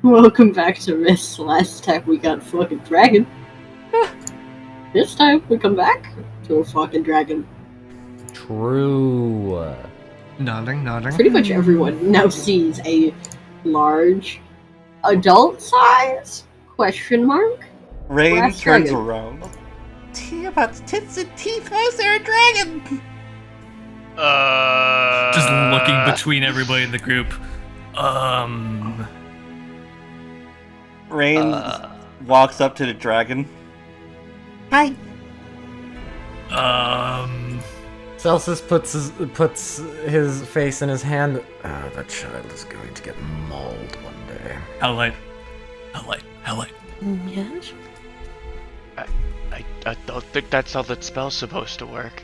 Welcome back to Miss. Last time we got fucking dragon. This time we come back to a fucking dragon. True. Nodding. Pretty much everyone now sees a large, adult size, question mark? Reine Brass turns dragon. around. Tea about tits and teeth, how's there a dragon? Just looking between everybody in the group. Reine walks up to the dragon. Hi. Celsus puts his face in his hand. That child is going to get mauled one day. Howlite. Yes? I don't think that's how that spell's supposed to work.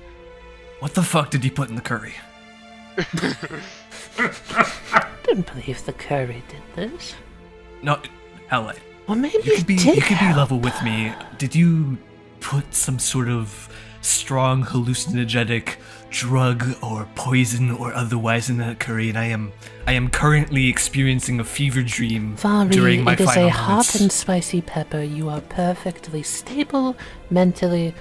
What the fuck did you put in the curry? I don't believe the curry did this. No, Howlite. Or maybe You could be have. level with me. Did you put some sort of strong hallucinogenic drug or poison or otherwise in that curry? And I am currently experiencing a fever dream Varry, during my it is final a hot moments. and spicy pepper. You are perfectly stable, mentally,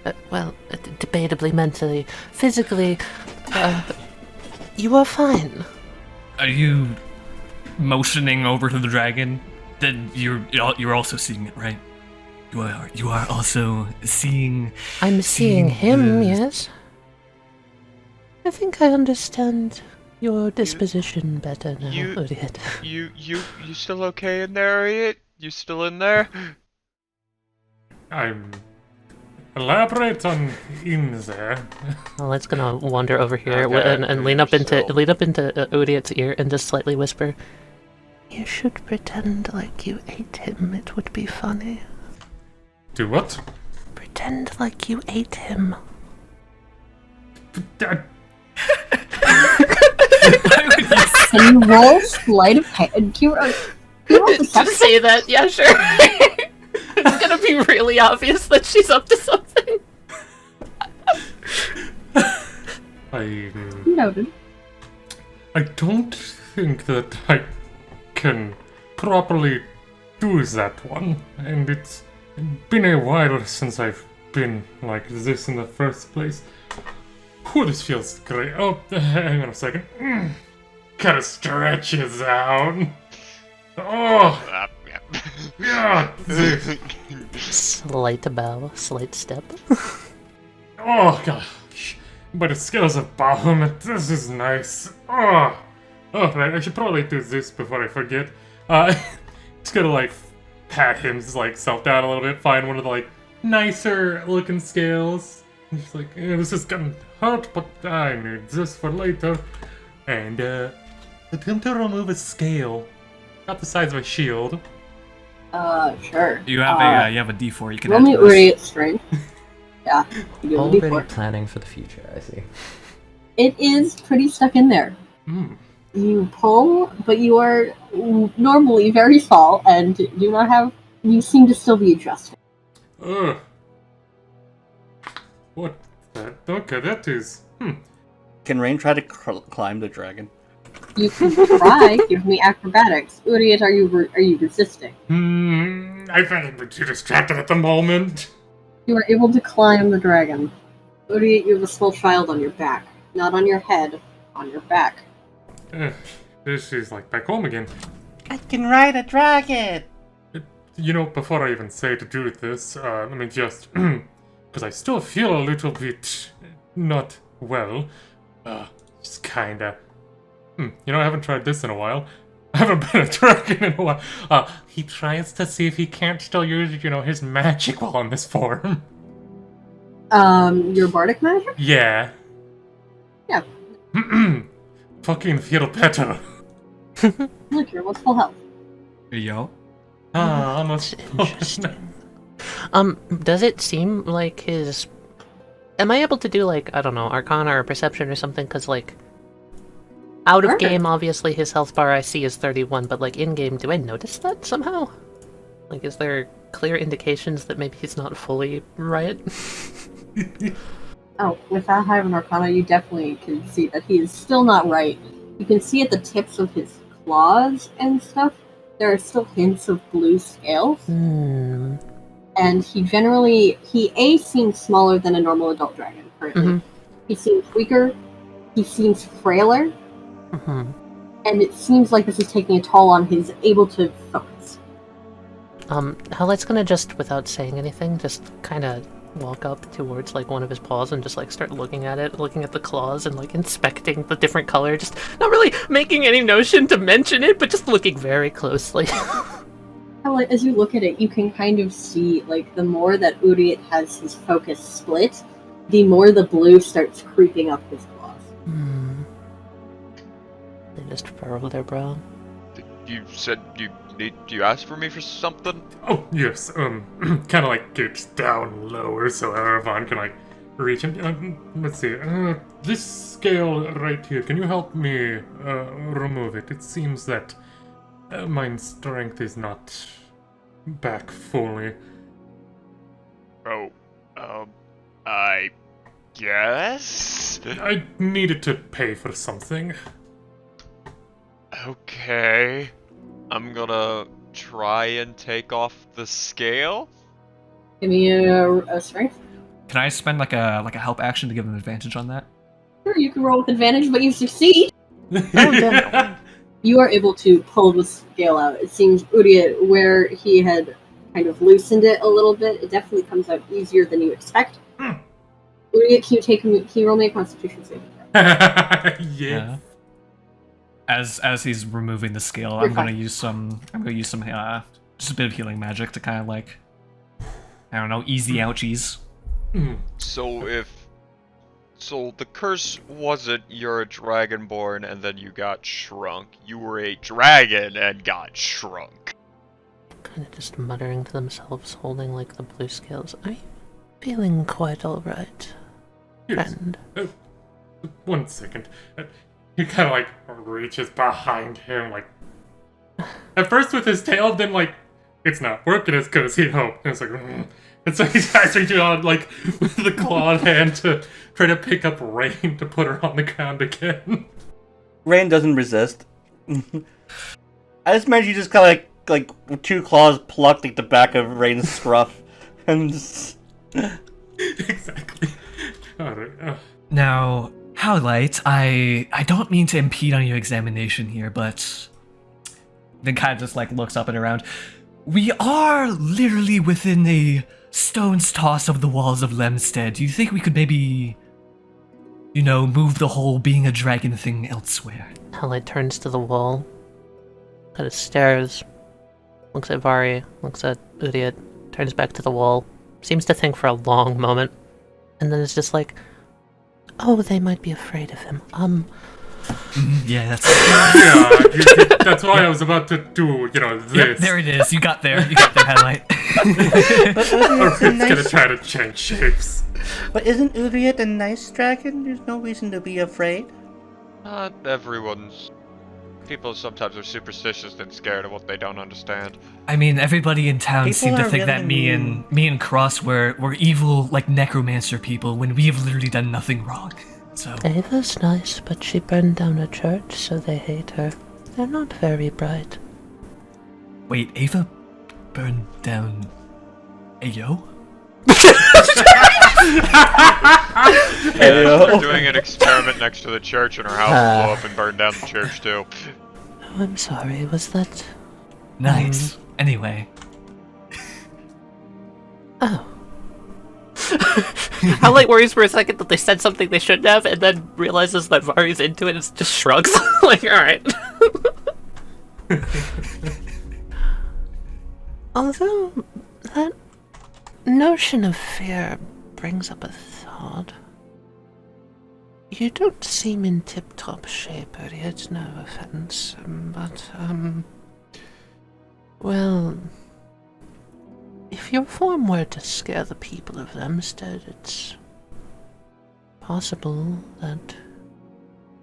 debatably mentally, physically. You are fine. Are you motioning over to the dragon? Then you're also seeing it, right? You are also seeing. I'm seeing him, the- yes. I think I understand your disposition better now, you- Uryte. You still okay in there, Uryte? You still in there? I'm elaborate on in there. Well, it's gonna wander over here Okay, and lean up into so- Uryte's ear and just slightly whisper. You should pretend like you ate him. It would be funny. Do what? Pretend like you ate him. Can you roll sleight of hand? Can you roll deception? Just say that, yeah, sure. It's gonna be really obvious that she's up to something. Noted. I don't think that I can properly do that one, and it's been a while since I've been like this in the first place. Oh, this feels great. Oh, hang on a second. Gotta stretch it out. Oh, Yeah. God. Slight bow, slight step. Oh, gosh. By the scales of Bahamut, this is nice. Oh, right, I should probably do this before I forget. Just gonna, like, pat him, like, self down a little bit, find one of the, like, nicer looking scales. And just like, this is gonna hurt, but I need this for later. And, attempt to remove a scale. About the size of a shield. Sure. You have a D4. You can Roll add me to this. Uryte's strength. Yeah, you do a Already D4. planning for the future, I see. It is pretty stuck in there. Hmm. You pull, but you are normally very small and do not have. You seem to still be adjusting. Ugh. What? Okay, that is. Can Reine try to climb the dragon? You can try. Give me acrobatics. Uryte, are you resisting? I think I'm too distracted at the moment. You are able to climb the dragon. Uryte, you have a small child on your back, not on your head, on your back. This is like back home again. I can ride a dragon! You know, before I even say to do this, let me just, because I still feel a little bit not well. Just kinda. You know, I haven't tried this in a while. I haven't been a dragon in a while. He tries to see if he can't still use, you know, his magic while on this form. Your bardic magic? Yeah. Yeah. Fucking feel better. Look, you're almost full health. Yo. Almost. Interesting. Does it seem like his... Am I able to do, like, I don't know, Arcana or Perception or something? Because, like, out of Sure. game, obviously, his health bar I see is 31, but, like, in-game, do I notice that somehow? Like, is there clear indications that maybe he's not fully right? Oh, with that high of an Arcana, you definitely can see that he is still not right. You can see at the tips of his claws and stuff there are still hints of blue scales. Hmm. And he seems smaller than a normal adult dragon currently. Mhm. He seems weaker, he seems frailer, Mhm. and it seems like this is taking a toll on his able to focus. Howlite's gonna just, without saying anything, just kind of walk up towards like one of his paws and just like start looking at it, looking at the claws and like inspecting the different color, just not really making any notion to mention it, but just looking very closely. As you look at it, you can kind of see, like, the more that Uryte has his focus split, the more the blue starts creeping up his claws. They just furrow their brow. You said you asked for me for something? Oh, yes, kind of like gets down lower so Erevan can, like, reach him. Let's see, this scale right here, can you help me, remove it? It seems that my strength is not back fully. Oh, I guess? I needed to pay for something. Okay. I'm gonna try and take off the scale? Give me a strength. Can I spend like a help action to give him advantage on that? Sure, you can roll with advantage, but you succeed. damn. You are able to pull the scale out. It seems Uryte, where he had kind of loosened it a little bit, it definitely comes out easier than you expect. Uryte, can you roll me a Constitution saving throw? Yeah. As he's removing the scale, You're I'm gonna fine. use some just a bit of healing magic to kind of like, I don't know, ease the ouchies. So the curse wasn't you're a dragonborn and then you got shrunk. You were a dragon and got shrunk. Kind of just muttering to themselves, holding like the blue scales. Are you feeling quite alright, Yes. friend? 1 second. He kind of like reaches behind him, like at first with his tail, then like it's not working as good as he'd hoped. And it's like, it's like he's reaching out like with the clawed hand to try to pick up Reine to put her on the ground again. Reine doesn't resist. I just imagine you just kind of like with two claws plucked like the back of Reine's scruff, and just... Exactly. Alright. Now, Howlite, I don't mean to impede on your examination here, but then kind of just like looks up and around. We are literally within a stone's toss of the walls of Lemstead. Do you think we could maybe, you know, move the whole being a dragon thing elsewhere? Howlite turns to the wall, kind of stares, looks at Varry, looks at Uryte, turns back to the wall, seems to think for a long moment, and then is just like, oh, they might be afraid of him. Yeah, that's That's why I was about to do, this. Yep, there it is. You got there, Howlite. But Uryte's a It's gonna nice... try to change shapes. But isn't Uryte a nice dragon? There's no reason to be afraid. Not everyone's. People sometimes are superstitious and scared of what they don't understand. I mean, everybody in town People seemed to are think that really me and Cross were evil, like necromancer people, when we have literally done nothing wrong. So Ava's nice, but she burned down a church, so they hate her. They're not very bright. wait, Ava burned down Ayo? They're doing an experiment next to the church and her house will blow up and burn down the church too. Oh, I'm sorry, was that... Nice. Anyway. Oh. Howlite worries for a second that they said something they shouldn't have, and then realizes that Varry's into it and just shrugs. Like, alright. Although, that notion of fear brings up a thought. You don't seem in tip-top shape, Uryte, no offense, but, well, if your form were to scare the people of Lemstead, it's possible that...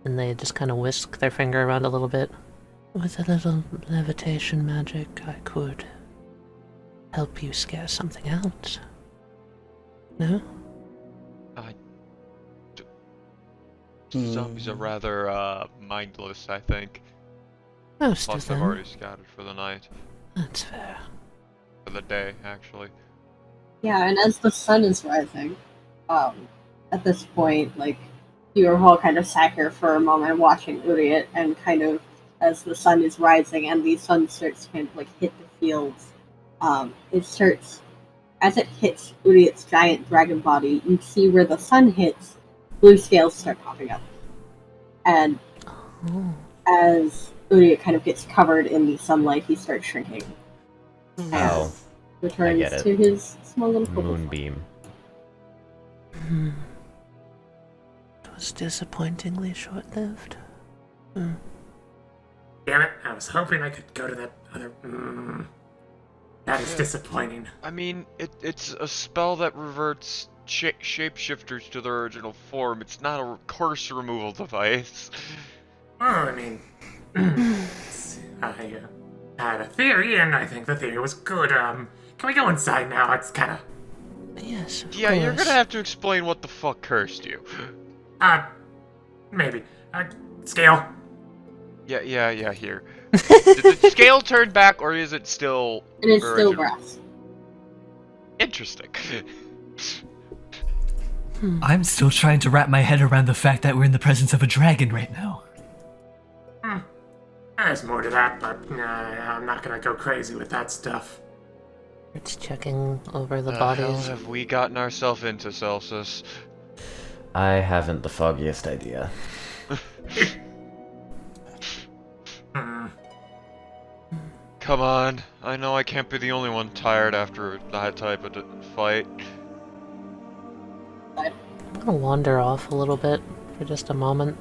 And they just kind of whisk their finger around a little bit. With a little levitation magic, I could help you scare something out. No? Zombies are rather mindless, I think. Most Plus, of they've them. already scattered for the night. That's fair. For the day, actually. Yeah, and as the sun is rising, at this point, like, you are all kind of sat here for a moment watching Uryte, and kind of as the sun is rising and the sun starts to kind of like hit the fields, it starts, as it hits Uryte's giant dragon body, you see where the sun hits, blue scales start popping up. And as Uryte kind of gets covered in the sunlight, he starts shrinking. Oh, Returns get it. to his small little bubble. moonbeam. It was disappointingly short-lived. Damn it, I was hoping I could go to that other... That is disappointing. I mean, it's a spell that reverts shapeshifters to their original form. It's not a curse removal device. Well, I mean... I had a theory, and I think the theory was good. Can we go inside now? It's kinda... Yes, of Yeah, course. you're gonna have to explain what the fuck cursed you. Maybe. Scale? Yeah, here. Did the scale turn back, or is it still... It is still original? brass. Interesting. I'm still trying to wrap my head around the fact that we're in the presence of a dragon right now. There's more to that, but I'm not gonna go crazy with that stuff. It's checking over the Hell bodies. have we gotten ourselves into, Celsus? I haven't the foggiest idea. Come on, I know I can't be the only one tired after that type of fight. I'm gonna wander off a little bit for just a moment.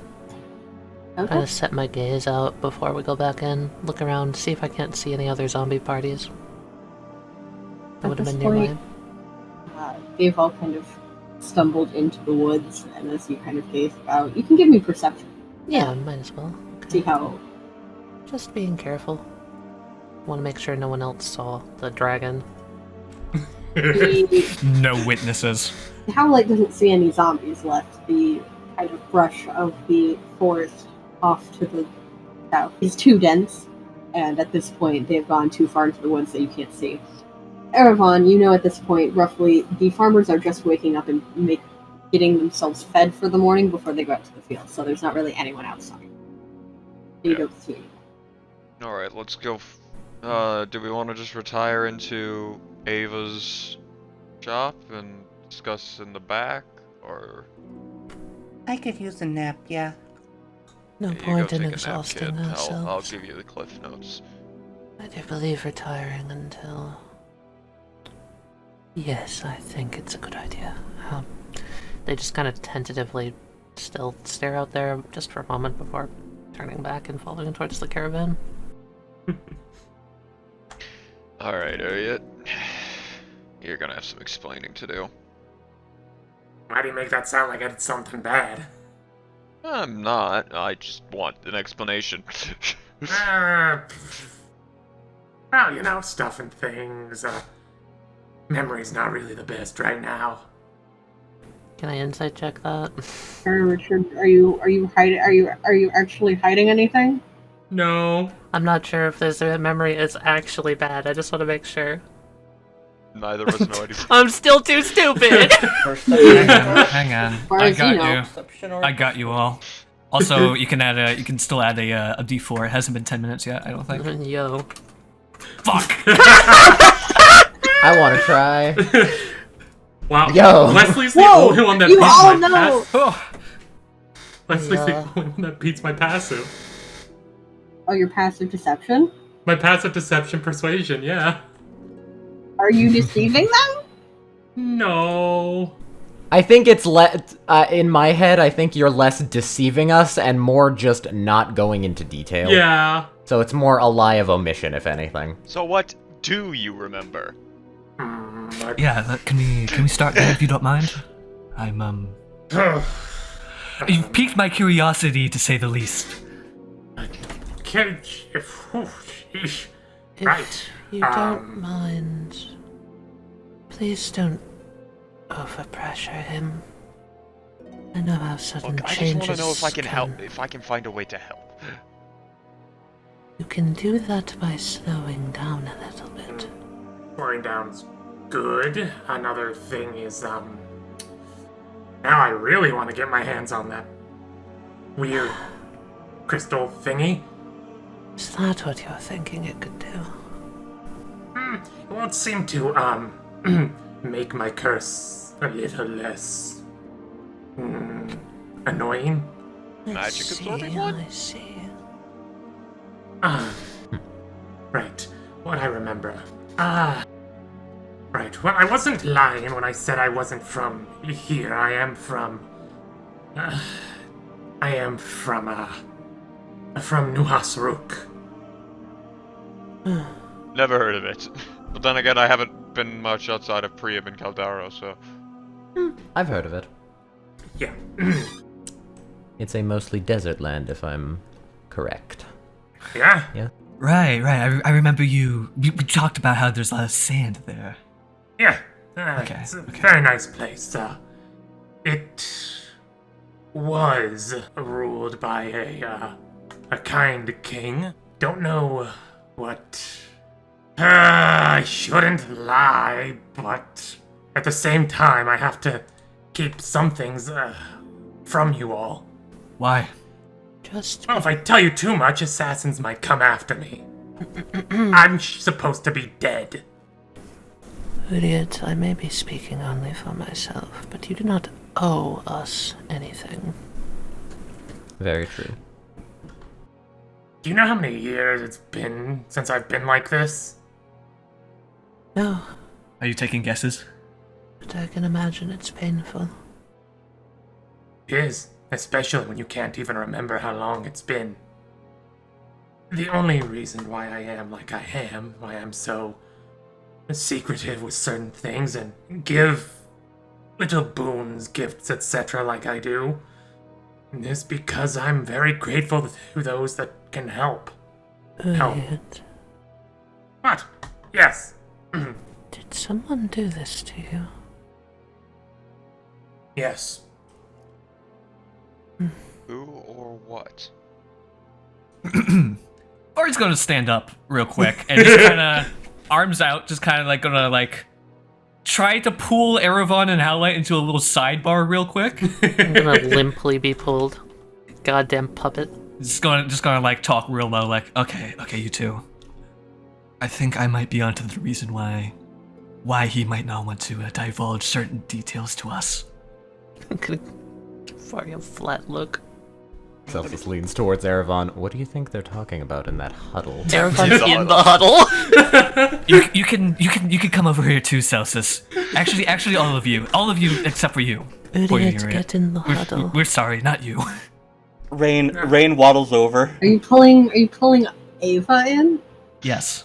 Okay. Kind of set my gaze out before we go back in. Look around, see if I can't see any other zombie parties. That would have this been nearby. point- They've all kind of stumbled into the woods, and as you kind of gaze about, you can give me perception. Yeah, might as well. See how... Just being careful. Want to make sure no one else saw the dragon. The No witnesses. Howlite doesn't see any zombies left. The kind of brush of the forest off to the south is too dense, and at this point they've gone too far into the woods that you can't see. Erevan, you know at this point, roughly, the farmers are just waking up and getting themselves fed for the morning before they go out to the field, so there's not really anyone outside. You Yeah. don't see anyone. Alright, let's go. Do we want to just retire into Ava's shop and discuss in the back, or... I could use a nap, yeah. No Yeah, you point go in take a nap, exhausting kid. I'll ourselves. give you the cliff notes. I do believe retiring until... Yes, I think it's a good idea. They just kind of tentatively still stare out there just for a moment before turning back and following towards the caravan. Alright, Uryte. You're gonna have some explaining to do. Why do you make that sound like I did something bad? I'm not. I just want an explanation. Well, you know, stuff and things. Memory's not really the best right now. Can I insight check that? Richard, are you hiding? Are you actually hiding anything? No. I'm not sure if this memory is actually bad. I just want to make sure. Neither of us know anything. I'm still too stupid! Hang on. far I as got you know. you. Perception or I got you all. Also, you can still add a D4. It hasn't been 10 minutes yet, I don't think. Yo. Fuck! I want to try. Wow. Yo. Leslie's the Whoa! only one that You beats all my know! Oh, Leslie's the Yeah. only one that beats my passive. Oh, your passive deception? My passive deception persuasion, yeah. Are you deceiving them? No. I think it's in my head, I think you're less deceiving us and more just not going into detail. Yeah. So it's more a lie of omission, if anything. So what do you remember? yeah, can we start there if you don't mind? I'm, You've piqued my curiosity, to say the least. If Right. you don't mind, please don't overpressure him. I know how sudden Look, I just changes want to know if I can can... help. If I can find a way to help. You can do that by slowing down a little bit. Slowing down's good. Another thing is, now I really want to get my hands on that weird crystal thingy. Is that what you're thinking it could do? It won't seem to, make my curse a little less, annoying. Magic absorbing one? I see. Right. What I remember. Right. Well, I wasn't lying when I said I wasn't from here. I am from New Hasruk. Never heard of it. But then again, I haven't been much outside of Priam and Caldaro, so... I've heard of it. Yeah. It's a mostly desert land, if I'm correct. Yeah? Yeah. Right. I remember we talked about how there's a lot of sand there. Yeah. Okay, It's a very nice place. It was ruled by a kind king. Don't know what... I shouldn't lie, but at the same time, I have to keep some things from you all. Why? Just Well, if I tell you too much, assassins might come after me. I'm supposed to be dead. Uryte, I may be speaking only for myself, but you do not owe us anything. Very true. Do you know how many years it's been since I've been like this? No, Are you taking guesses? but I can imagine it's painful. It is, especially when you can't even remember how long it's been. The only reason why I am like I am, why I'm so secretive with certain things and give little boons, gifts, etc. like I do, is because I'm very grateful to those that can help. Uryte, What? Yes. did someone do this to you? Yes. Who or what? Bard's gonna stand up real quick and just kind of arms out, just kind of like gonna like try to pull Erevan and Howlite into a little sidebar real quick. I'm gonna limply be pulled. Goddamn puppet. just gonna like talk real low, like, okay, you two. I think I might be onto the reason why he might not want to divulge certain details to us. I'm gonna fire a flat look. Celsus leans towards Erevan. What do you think they're talking about in that huddle? Erevan's in the huddle. You can come over here too, Celsus. Actually, all of you except for you. Uryte, get in the huddle. We're sorry, not you. Reine waddles over. Are you pulling Ava in? Yes.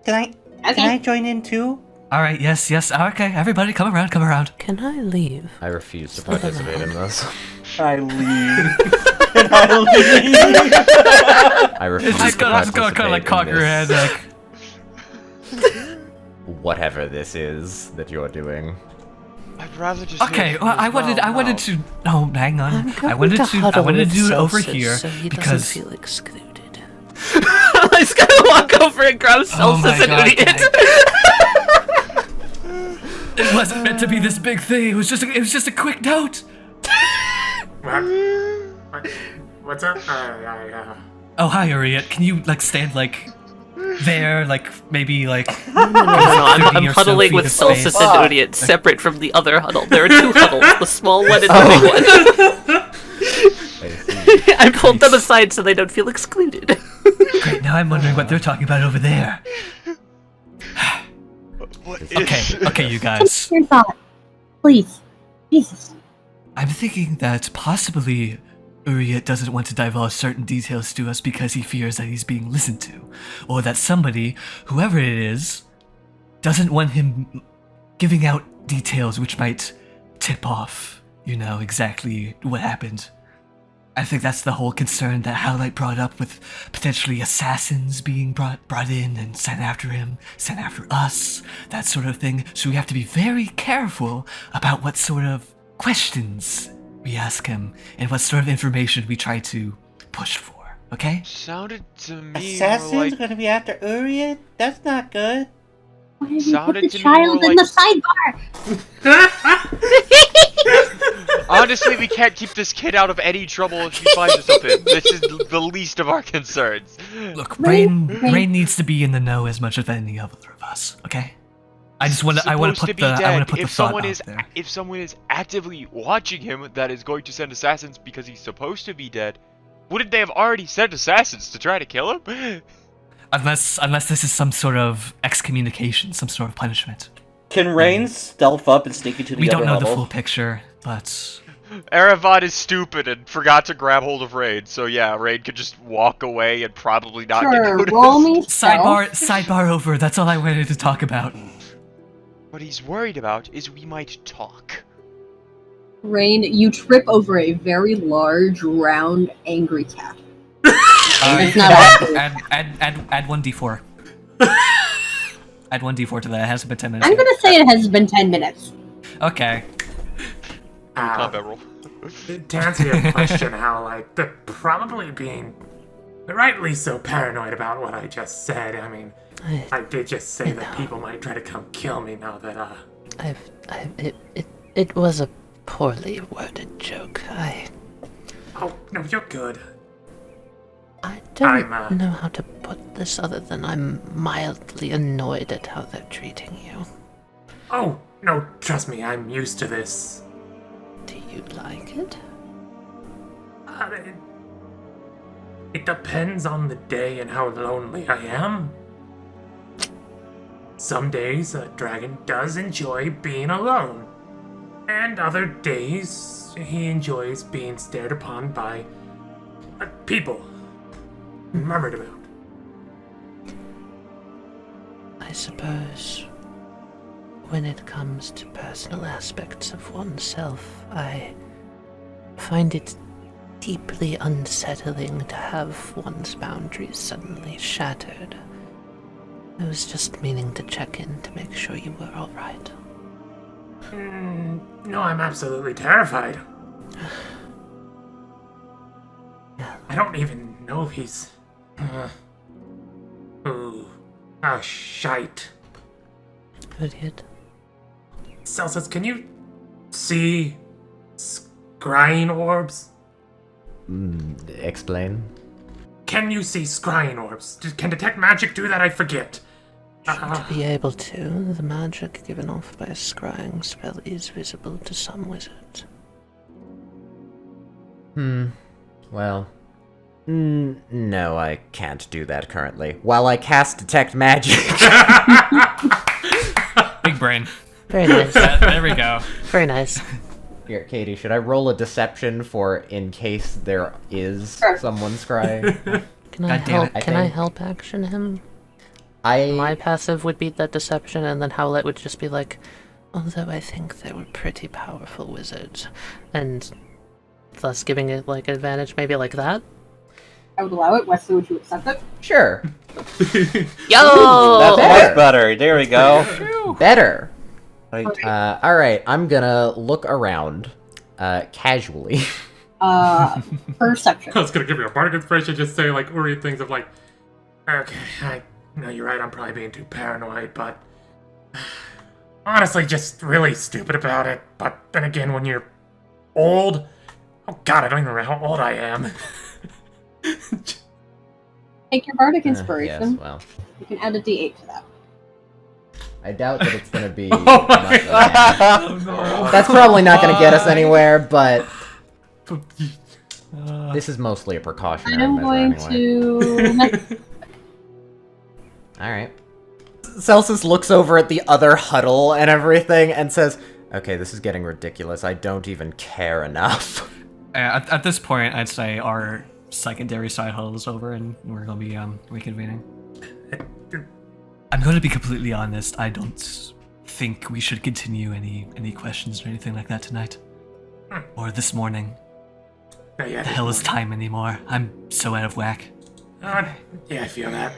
Can I join in too? All right. Yes. Okay, everybody, come around. Can I leave? I refuse to participate in this. I leave. And I leave. I refuse It's just to gonna participate kind of like in cock your this. head, like. Whatever this is that you're doing. I'd rather just. Okay, hear well, I wanted to. Oh, hang on. I wanted to do it over here so he because. doesn't feel excluded. I was gonna walk over and grab Oh my Celsus and God, Uryte. It wasn't meant to be this big thing. It was just a quick note. What's up? Oh, hi, Uryte. Can you like stand like there, like maybe like? No, I'm 30 or so huddling feet with of space? Celsus and Uryte, separate from the other huddle. There are two huddles, the small one and the big one. I pulled them aside so they don't feel excluded. Great. Now I'm wondering what they're talking about over there. What is Okay, you guys. Your thought, please. Jesus. I'm thinking that possibly Uryte doesn't want to divulge certain details to us because he fears that he's being listened to, or that somebody, whoever it is, doesn't want him giving out details which might tip off, exactly what happened. I think that's the whole concern that Howlite brought up with potentially assassins being brought in and sent after him, sent after us, that sort of thing. So we have to be very careful about what sort of questions we ask him and what sort of information we try to push for. Okay? Sounded to me Assassins more like... gonna be after Uryte? That's not good. Why did you put Sounded the to me child more in like... the sidebar? Honestly, we can't keep this kid out of any trouble if she finds herself in. This is the least of our concerns. Look, Rain- Rain needs to be in the know as much as any other of us, okay? I want to put the If thought someone out is there. if someone is actively watching him that is going to send assassins because he's supposed to be dead, wouldn't they have already sent assassins to try to kill him? Unless this is some sort of excommunication, some sort of punishment. Can Reine stealth up and sneak into the We other don't know the huddle? full picture, but Erevan is stupid and forgot to grab hold of Reine, so yeah, Reine could just walk away and probably not get Sure, noticed. roll me stealth. sidebar over. That's all I wanted to talk about. What he's worried about is we might talk. Rain, you trip over a very large, round, angry cat. It's not actually. Add 1d4. Add 1d4 to that. It hasn't been 10 minutes. I'm yet. gonna say it has been 10 minutes. Okay. Combat roll. To answer your question, Howlite, they're probably being rightly so paranoid about what I just said. I mean, I did just say that people might try to come kill me now that, It was a poorly worded joke. Oh, no, you're good. I don't I'm, know how to put this other than I'm mildly annoyed at how they're treating you. Oh, no, trust me, I'm used to this. Do you like it? It depends on the day and how lonely I am. Some days a dragon does enjoy being alone, and other days he enjoys being stared upon by people, murmured about. I suppose when it comes to personal aspects of oneself, I find it deeply unsettling to have one's boundaries suddenly shattered. I was just meaning to check in to make sure you were alright. No, I'm absolutely terrified. I don't even know if he's... Ooh. Oh, shite. Uryte? Celsus, can you see scrying orbs? Explain. Can you see scrying orbs? Can detect magic do that? I forget. To be able to, the magic given off by a scrying spell is visible to some wizards. Well... no, I can't do that currently. While I cast Detect Magic. Big brain. Very nice. There we go. Very nice. Here, Katie, should I roll a deception for in case there is Sure. someone scrying? Can I God damn help? it. Can I help action him? I... My passive would beat that deception, and then Howlite would just be like, although I think they were pretty powerful wizards, and thus giving it like advantage, maybe like that. I would allow it. Westley, would you accept it? Sure. Yo! That's better. much better. There we go. Better. Right. Alright, I'm gonna look around, casually. Perception. I was gonna give you a bardic inspiration, just say like Uryte things of like, okay, I know you're right, I'm probably being too paranoid, but honestly, just really stupid about it. But then again, when you're old, oh god, I don't even remember how old I am. Take your bardic inspiration. Yes, well. You can add a d8 to that. I doubt that it's gonna be... Oh my much of that. That's probably not gonna get us anywhere, but... This is mostly a precautionary I'm measure going anyway. to... Alright. Celsus looks over at the other huddle and everything and says, okay, this is getting ridiculous. I don't even care enough. At this point, I'd say our secondary side huddle is over, and we're gonna be reconvening. I'm gonna be completely honest. I don't think we should continue any questions or anything like that tonight, or this morning. Yeah, The hell is time anymore? I'm so out of whack. yeah, I feel that.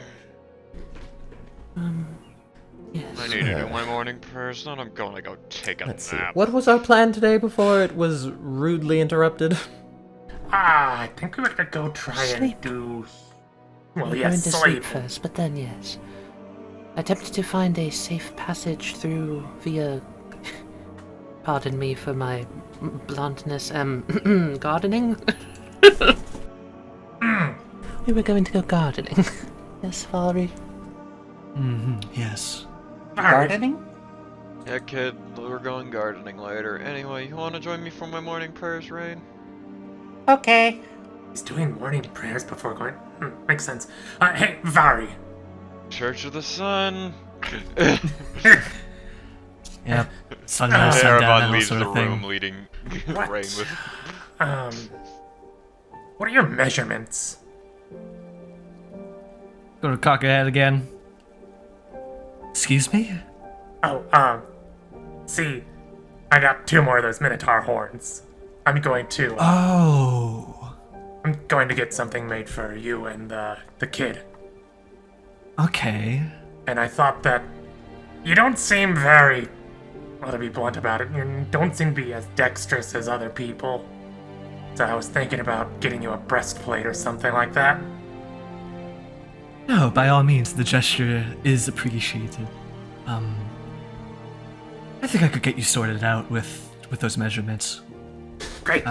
Yes. I need to do my morning person. I'm gonna go take a Let's see. nap. What was our plan today before it was rudely interrupted? I think we were gonna go try and Sleep. do... Well, I'm yes, going to sleep sleep. first, but then yes. I attempted to find a safe passage through via... Pardon me for my bluntness, gardening? We were going to go gardening. Yes, Varry? Yes. Gardening? Yeah, kid, we're going gardening later. Anyway, you wanna join me for my morning prayers, Reine? Okay. He's doing morning prayers before going... makes sense. Hey, Varry. Church of the Sun. Yeah. Sunrise, sundown, Erevan and all leaves sort the of room, thing. leading What? Reine with. What are your measurements? Go to cock ahead again. Excuse me? Oh, see, I got 2 more of those Minotaur horns. I'm going to get something made for you and the kid. Okay. And I thought that you don't seem very, well, to be blunt about it, you don't seem to be as dexterous as other people. So I was thinking about getting you a breastplate or something like that. No, by all means, the gesture is appreciated. I think I could get you sorted out with those measurements. Great.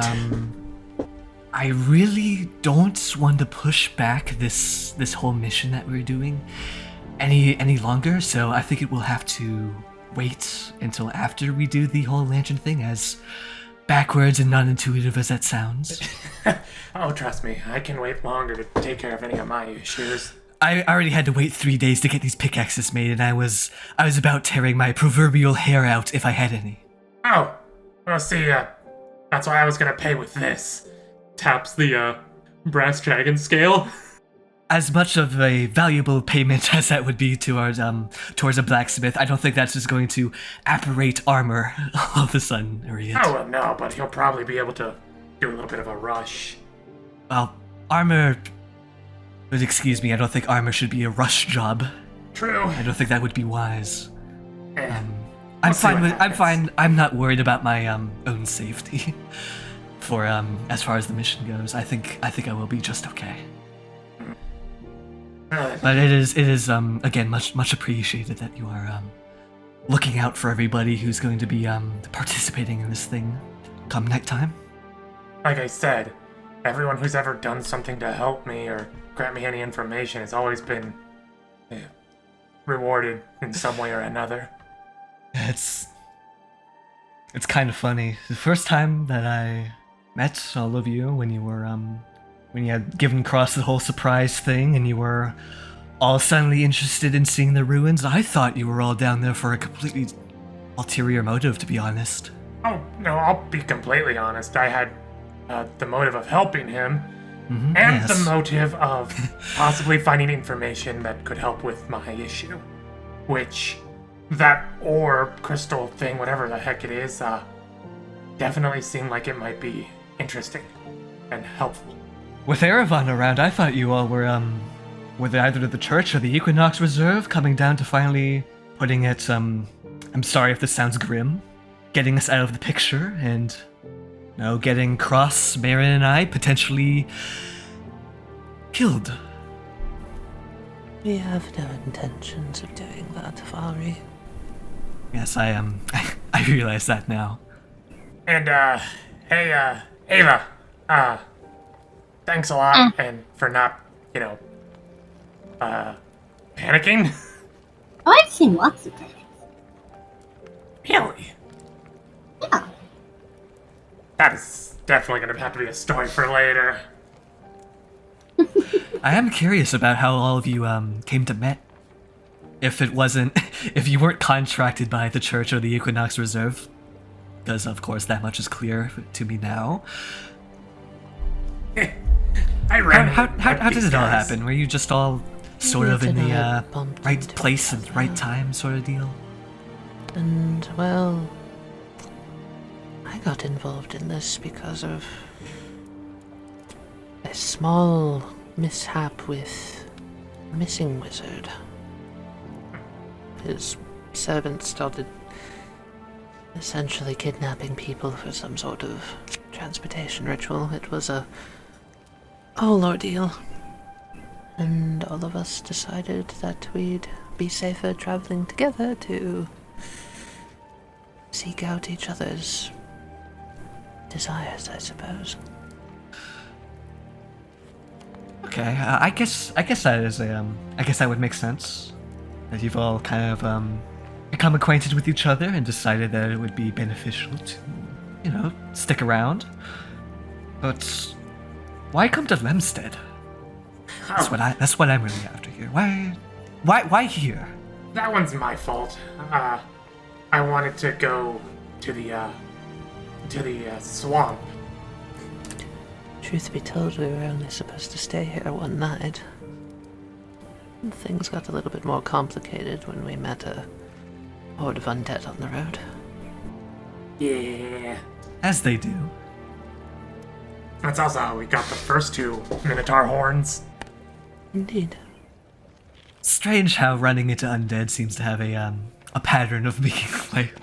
I really don't want to push back this whole mission that we're doing any longer, so I think it will have to wait until after we do the whole lantern thing, as backwards and non-intuitive as that sounds. Oh, trust me, I can wait longer to take care of any of my issues. I already had to wait 3 days to get these pickaxes made, and I was about tearing my proverbial hair out if I had any. Oh, well, see, that's why I was gonna pay with this. Taps the, brass dragon scale. As much of a valuable payment as that would be towards a blacksmith, I don't think that's just going to apparate armor all of a sudden, Uryte. Oh, well, no, but he'll probably be able to do a little bit of a rush. Well, armor... But excuse me, I don't think armor should be a rush job. True. I don't think that would be wise. I'm We'll see fine what with... I'm happens. fine. I'm not worried about my own safety. For as far as the mission goes, I think I will be just okay. But it is again much appreciated that you are looking out for everybody who's going to be participating in this thing come night time. Like I said, everyone who's ever done something to help me or grant me any information has always been rewarded in some way or another. It's kind of funny. The first time that I met all of you, when you were when you had given Cross the whole surprise thing and you were all suddenly interested in seeing the ruins, I thought you were all down there for a completely ulterior motive, to be honest. Oh, no, I'll be completely honest. I had the motive of helping him, and yes. the motive of possibly finding information that could help with my issue. Which, that orb, crystal thing, whatever the heck it is, definitely seemed like it might be interesting and helpful. With Erevan around, I thought you all were they either to the church or the Equinox Reserve, coming down to finally putting it, I'm sorry if this sounds grim, getting us out of the picture, and, getting Cross, Marin, and I potentially killed. We have no intentions of doing that, Varry. Yes, I I realize that now. And, hey, Ava, thanks a lot, and for not, panicking. Oh, I've seen lots of things. Really? Yeah. That is definitely gonna have to be a story for later. I am curious about how all of you came to met. If you weren't contracted by the church or the Equinox Reserve, because of course that much is clear to me now. I ran. How did it all happen? Were you just all sort of in Uryte and I the bumped right into place each at the other. right time sort of deal? And, well, I got involved in this because of a small mishap with a missing wizard. His servant started essentially kidnapping people for some sort of transportation ritual. It was a whole ordeal. And all of us decided that we'd be safer traveling together to seek out each other's desires, I suppose. Okay, I guess that is I guess that would make sense. That you've all kind of become acquainted with each other and decided that it would be beneficial to, stick around. But why come to Lemstead? That's what I'm really after here. Why here? That one's my fault. I wanted to go to the swamp. Truth be told, we were only supposed to stay here one night. And things got a little bit more complicated when we met a horde of undead on the road. Yeah. As they do. That's also how we got the first 2 Minotaur horns. Indeed. Strange how running into undead seems to have a pattern of making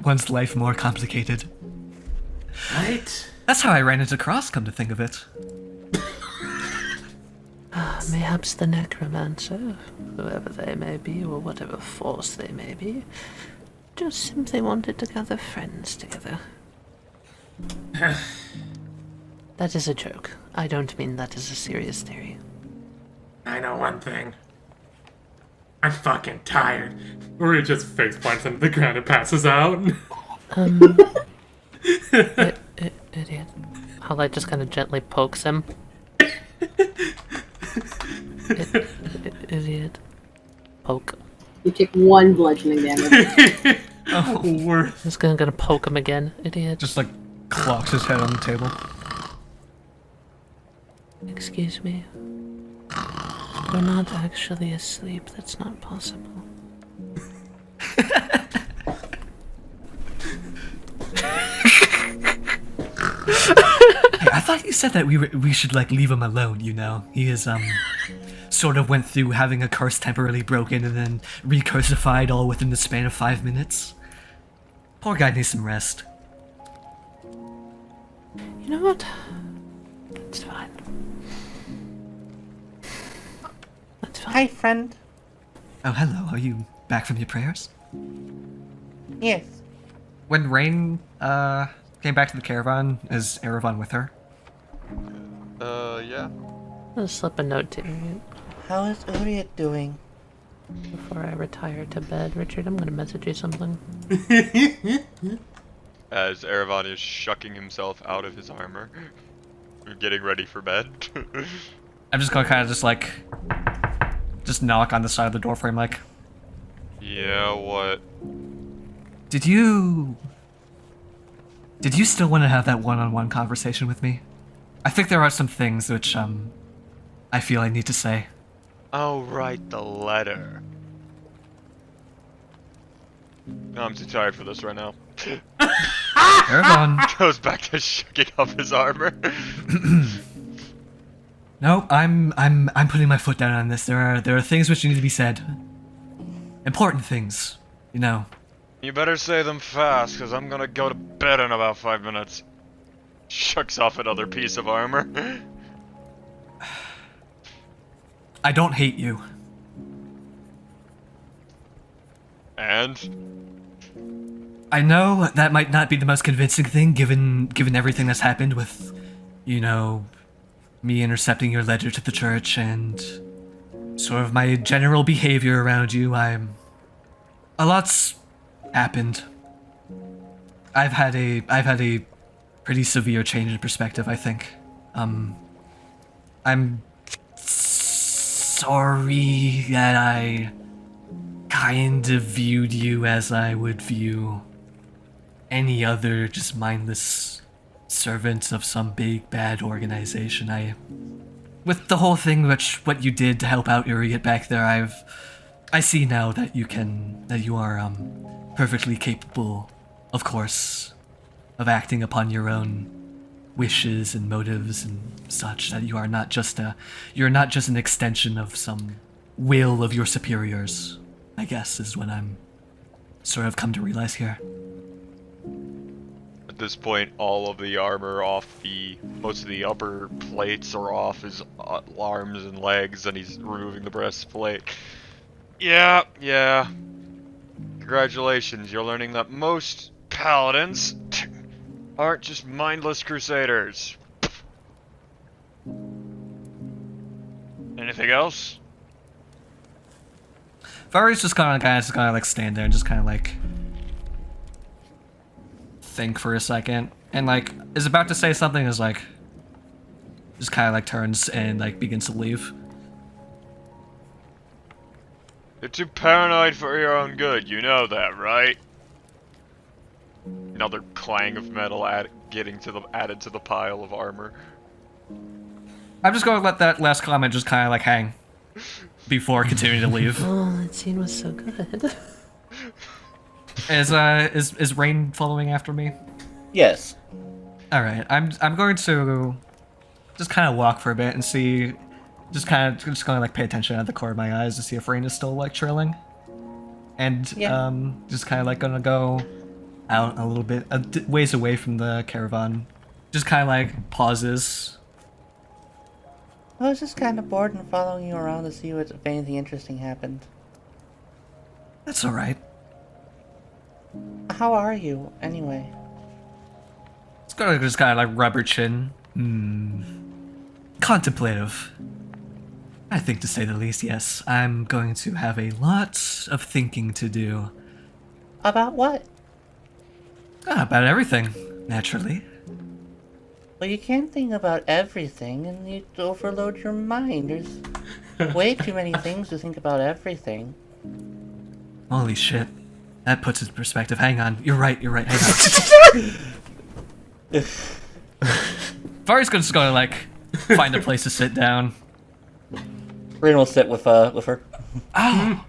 one's life more complicated. Right? That's how I ran into Cross, come to think of it. Mayhaps the necromancer, whoever they may be, or whatever force they may be, just simply wanted to gather friends together. That is a joke. I don't mean that as a serious theory. I know one thing. I'm fucking tired. Uryte just face plants into the ground and passes out. Idiot. Howlite just kind of gently pokes him. Idiot. Poke. You take 1 bludgeoning damage. Oh, worth. I'm just gonna poke him again. Idiot. Just clocks his head on the table. Excuse me. We're not actually asleep. That's not possible. Hey, I thought you said that we should leave him alone. He is sort of went through having a curse temporarily broken and then recursified all within the span of 5 minutes. Poor guy needs some rest. You know what? That's fine. That's fine. Hi, friend. Oh, hello. Are you back from your prayers? Yes. When Reine came back to the caravan, is Erevan with her? Yeah. I'll slip a note to you How is Uryte doing? before I retire to bed. Richard, I'm gonna message you something. As Erevan is shucking himself out of his armor. Getting ready for bed. I'm just gonna kind of just knock on the side of the door frame Yeah, what? Did you still want to have that one-on-one conversation with me? I think there are some things which, I feel I need to say. Oh, right, the letter. No, I'm too tired for this right now. Erevan. Goes back to shucking up his armor. No, I'm putting my foot down on this. There are things which need to be said. Important things, You better say them fast, cause I'm gonna go to bed in about 5 minutes. Shucks off another piece of armor. I don't hate you. And? I know that might not be the most convincing thing, given everything that's happened with, me intercepting your letter to the church and sort of my general behavior around you. A lot's happened. I've had a pretty severe change in perspective, I think. I'm sorry that I kind of viewed you as I would view any other just mindless servant of some big bad organization. With the whole thing, what you did to help out Uryte back there, I see now that you are perfectly capable, of course, of acting upon your own wishes and motives and such. That you're not just an extension of some will of your superiors, I guess, is what I'm sort of come to realize here. At this point, all of the armor off most of the upper plates are off his arms and legs, and he's removing the breastplate. Yeah. Congratulations, you're learning that most paladins aren't just mindless crusaders. Anything else? Varry's just kind of like stand there and just kind of like think for a second, and like is about to say something, is like just kind of like turns and like begins to leave. You're too paranoid for your own good, you know that, right? Another clang of metal added to the pile of armor. I'm just going to let that last comment just kind of like hang before continuing to leave. Oh, that scene was so good. Is Reine following after me? Yes. All right, I'm going to just kind of walk for a bit and see, just going to like pay attention at the corner of my eyes to see if Reine is still like trailing, and just kind of like gonna go out a little bit, ways away from the caravan, just kind of like pauses. I was just kind of bored and following you around to see if anything interesting happened. That's all right. How are you, anyway? It's gonna just kind of like rub her chin. Contemplative. I think, to say the least, yes. I'm going to have a lot of thinking to do. About what? About everything, naturally. Well, you can't think about everything, and you overload your mind. There's way too many things to think about everything. Holy shit. That puts it in perspective. Hang on. You're right. Hang on. Varry's just gonna, like, find a place to sit down. Reine will sit with her. Oh.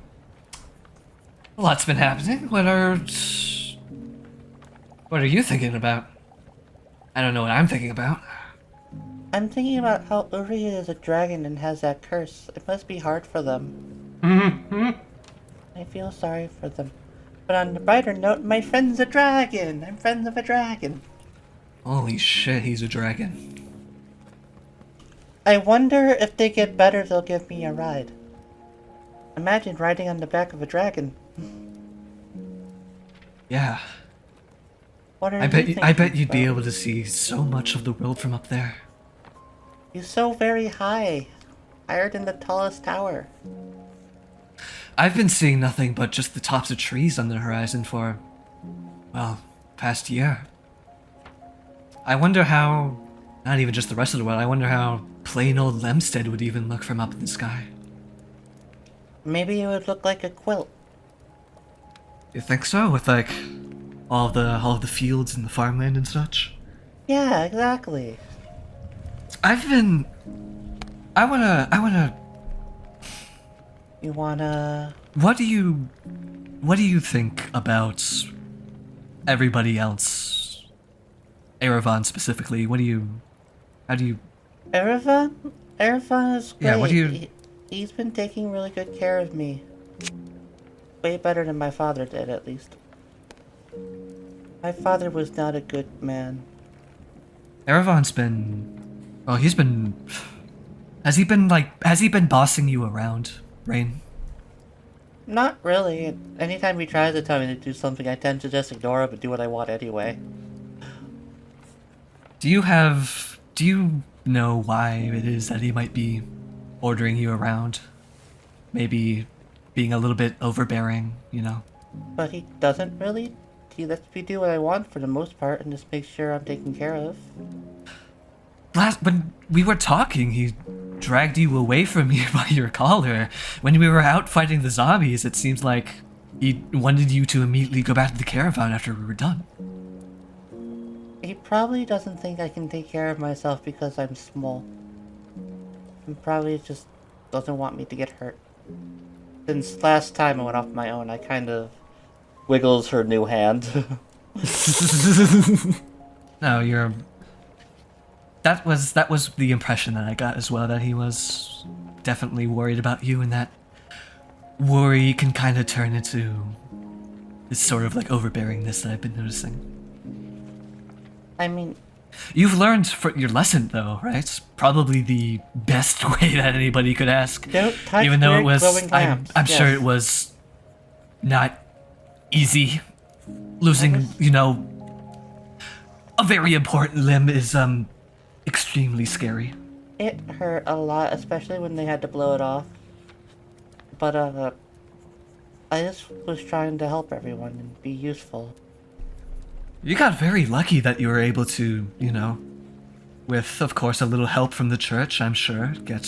A lot's been happening. What are you thinking about? I don't know what I'm thinking about. I'm thinking about how Uryte is a dragon and has that curse. It must be hard for them. I feel sorry for them. But on the brighter note, my friend's a dragon! I'm friends of a dragon. Holy shit, he's a dragon. I wonder if they get better, they'll give me a ride. Imagine riding on the back of a dragon. Yeah. What are I you bet thinking you'd be about? able to see so much of the world from up there. You're so very high. Higher than the tallest tower. I've been seeing nothing but just the tops of trees on the horizon for, well, past year. I wonder how, not even just the rest of the world, I wonder how plain old Lemstead would even look from up in the sky. Maybe it would look like a quilt. You think so? With like all of the fields and the farmland and such? Yeah, exactly. I wanna You wanna... What do you think about everybody else? Erevan specifically, how do you... Erevan? Erevan is great. Yeah, what do you... He's been taking really good care of me. Way better than my father did, at least. My father was not a good man. Erevan's been... Well, he's been... Has he been bossing you around, Reine? Not really. Anytime he tries to tell me to do something, I tend to just ignore him and do what I want anyway. Do you know why it is that he might be ordering you around? Maybe being a little bit overbearing, you know? But he doesn't really. He lets me do what I want for the most part and just makes sure I'm taken care of. When we were talking, he dragged you away from me by your collar. When we were out fighting the zombies, it seems like he wanted you to immediately go back to the caravan after we were done. He probably doesn't think I can take care of myself because I'm small. And probably just doesn't want me to get hurt. Since last time I went off my own, I kind of... Wiggles her new hand. No, you're... That was the impression that I got as well, that he was definitely worried about you, and that worry can kind of turn into this sort of like overbearingness that I've been noticing. I mean, You've learned your lesson, though, right? It's probably the best way that anybody could ask. don't touch Even though it weird was, glowing lamps. I'm sure Yes. it was not easy. Losing, you know, a very important limb is extremely scary. It hurt a lot, especially when they had to blow it off. But, I just was trying to help everyone and be useful. You got very lucky that you were able to, you know, with, of course, a little help from the church, I'm sure, get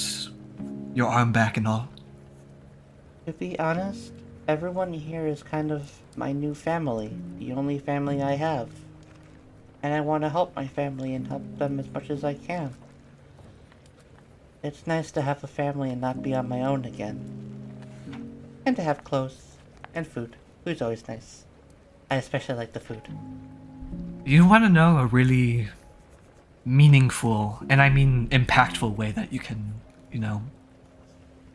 your arm back and all. To be honest, everyone here is kind of my new family, the only family I have. And I want to help my family and help them as much as I can. It's nice to have a family and not be on my own again. And to have clothes and food. Food's always nice. I especially like the food. You want to know a really meaningful, and I mean impactful way that you can, you know,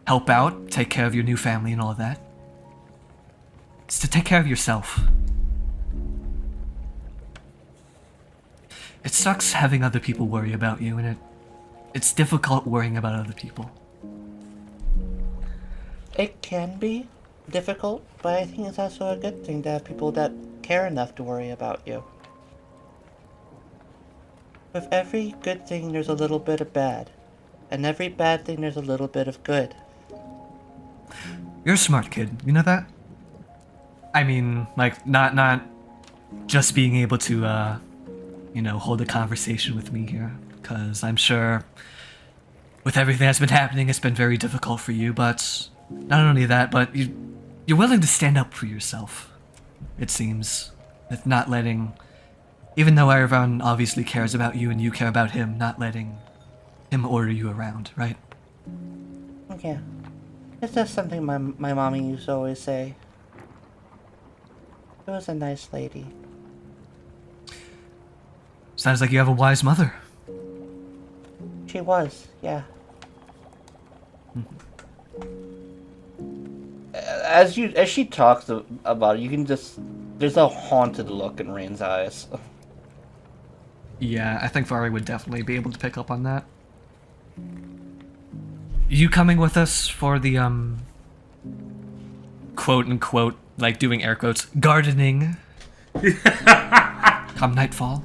help out, take care of your new family and all of that? It's to take care of yourself. It sucks having other people worry about you, and it's difficult worrying about other people. It can be difficult, but I think it's also a good thing to have people that care enough to worry about you. With every good thing, there's a little bit of bad. And every bad thing, there's a little bit of good. You're a smart kid, you know that? I mean, like, not just being able to, you know, hold a conversation with me here. Because I'm sure with everything that's been happening, it's been very difficult for you, but not only that, but you're willing to stand up for yourself, it seems. With not letting, even though Erevan obviously cares about you and you care about him, not letting him order you around, right? Yeah. It's just something my mommy used to always say. She was a nice lady. Sounds like you have a wise mother. She was, yeah. As she talks about it, you can just... There's a haunted look in Reine's eyes. Yeah, I think Varry would definitely be able to pick up on that. You coming with us for the, quote-unquote, like doing air quotes, gardening come nightfall?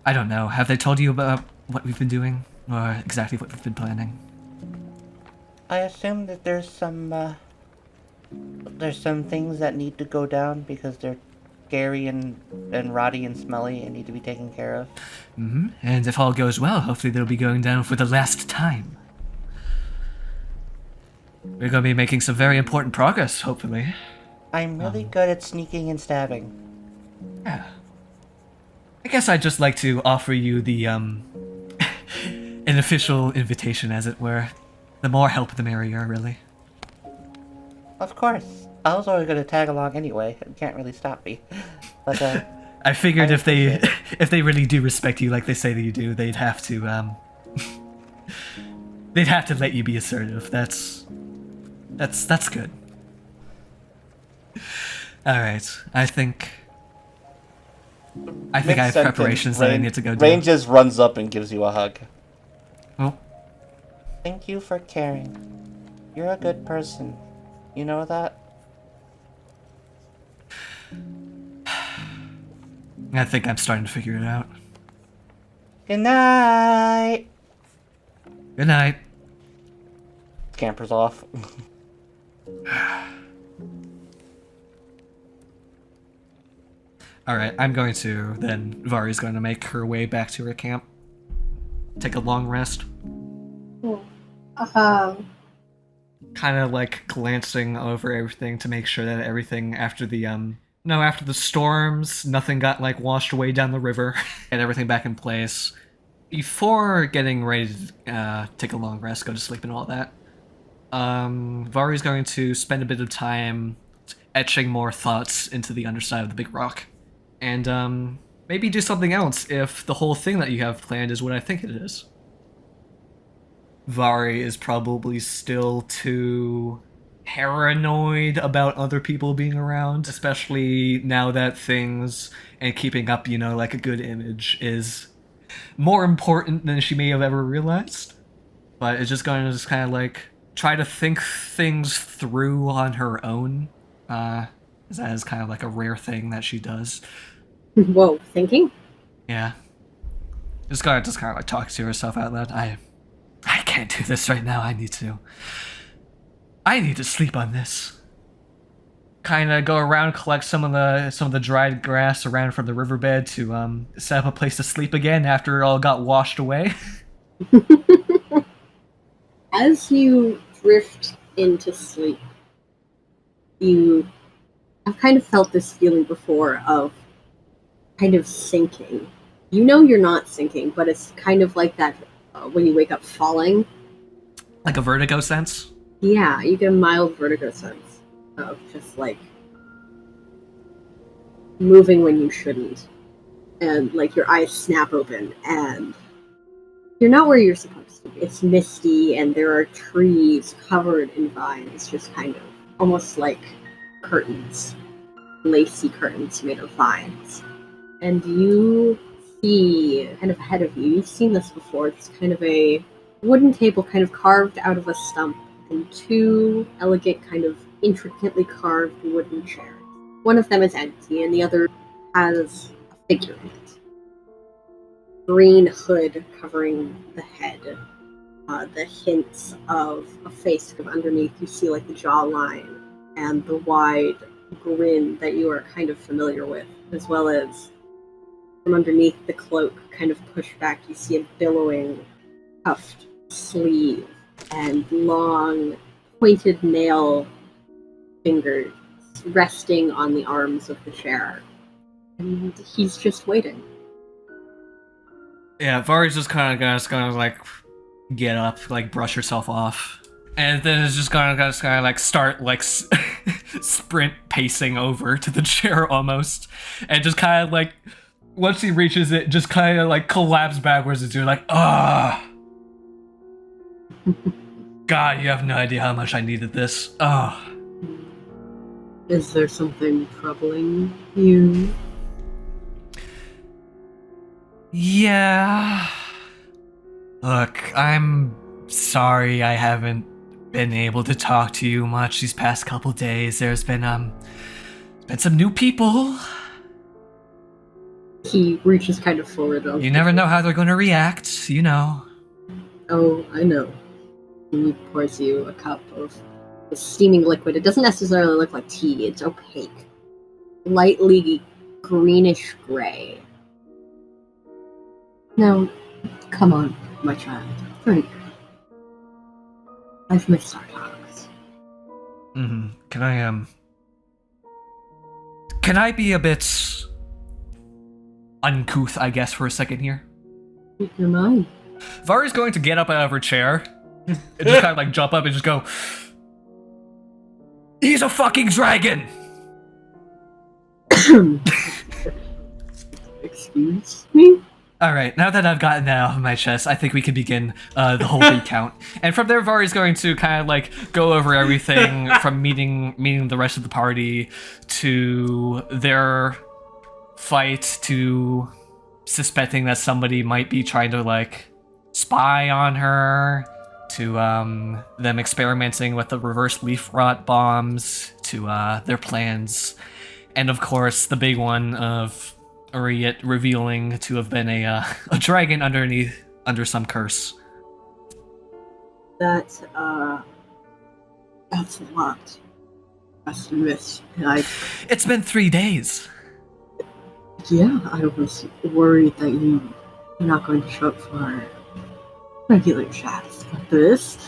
I don't know. Have they told you about what we've been doing? Or exactly what we've been planning? I assume that there's some things that need to go down because they're scary and rotty and smelly and need to be taken care of. Mm-hmm. And if all goes well, hopefully they'll be going down for the last time. We're going to be making some very important progress, hopefully. I'm really good at sneaking and stabbing. Yeah. I guess I'd just like to offer you the, an official invitation, as it were. The more help, the merrier, really. Of course. I was always going to tag along anyway. It can't really stop me. But, I figured I if they appreciate if they really do respect you like they say that you do, they'd have to they'd have to let you be assertive. That's good. All right, I think I have preparations that I need to go do. Reine just runs up and gives you a hug. Oh, thank you for caring. You're a good person. You know that? I think I'm starting to figure it out. Good night! Good night. Scampers off. Alright, I'm going to, then Varry's going to make her way back to her camp. Take a long rest. Kind of like glancing over everything to make sure that everything after the, after the storms, nothing got like washed away down the river and everything back in place. Before getting ready to take a long rest, go to sleep and all that, Varry's going to spend a bit of time etching more thoughts into the underside of the big rock. And maybe do something else if the whole thing that you have planned is what I think it is. Varry is probably still too paranoid about other people being around, especially now that things and keeping up, like a good image is more important than she may have ever realized. But it's just going to just kind of like try to think things through on her own. That is kind of like a rare thing that she does. Whoa, thinking? Yeah. Just kind of like talk to herself out loud. I can't do this right now. I need to sleep on this. Kind of go around, collect some of the dried grass around from the riverbed to set up a place to sleep again after it all got washed away. As you drift into sleep, I've kind of felt this feeling before of kind of sinking. You know you're not sinking, but it's kind of like that when you wake up falling. Like a vertigo sense? Yeah, you get a mild vertigo sense of just like moving when you shouldn't. And like your eyes snap open and you're not where you're supposed to be. It's misty and there are trees covered in vines, just kind of almost like curtains, lacy curtains made of vines. And you see kind of ahead of you, you've seen this before, it's kind of a wooden table kind of carved out of a stump and two elegant kind of intricately carved wooden chairs. One of them is empty and the other has a figure in it. Green hood covering the head. The hints of a face kind of underneath. You see like the jawline and the wide grin that you are kind of familiar with, as well as from underneath the cloak, kind of pushed back, you see a billowing, puffed sleeve and long, pointed nail fingers resting on the arms of the chair. And he's just waiting. Yeah, Varry's just kind of like get up, like brush herself off, and then it's just kind of like start like sprint pacing over to the chair almost, and just kind of like once he reaches it, just kind of like collapse backwards and you're like, ah. God, you have no idea how much I needed this. Ah. Is there something troubling you? Yeah. Look, I'm sorry I haven't been able to talk to you much these past couple days. There's been some new people. He reaches kind of forward. You never know how they're going to react, you know. Oh, I know. He pours you a cup of the steaming liquid. It doesn't necessarily look like tea. It's opaque. Lightly greenish gray. Now, come on, my child. Drink. I've missed our talks. Mm-hmm. Can I be a bit uncouth, I guess, for a second here? You're mine. Varry's going to get up out of her chair and just kind of like jump up and just go, he's a fucking dragon! Excuse me? Alright, now that I've gotten that off of my chest, I think we can begin the whole recount. And from there, Varry's going to kind of like go over everything from meeting the rest of the party to their fight to suspecting that somebody might be trying to like spy on her to them experimenting with the reverse leaf rot bombs to their plans. And of course, the big one of Uryte revealing to have been a dragon under some curse. That's a lot. Must admit, It's been 3 days. Yeah, I was worried that you were not going to show up for our regular chats, but this,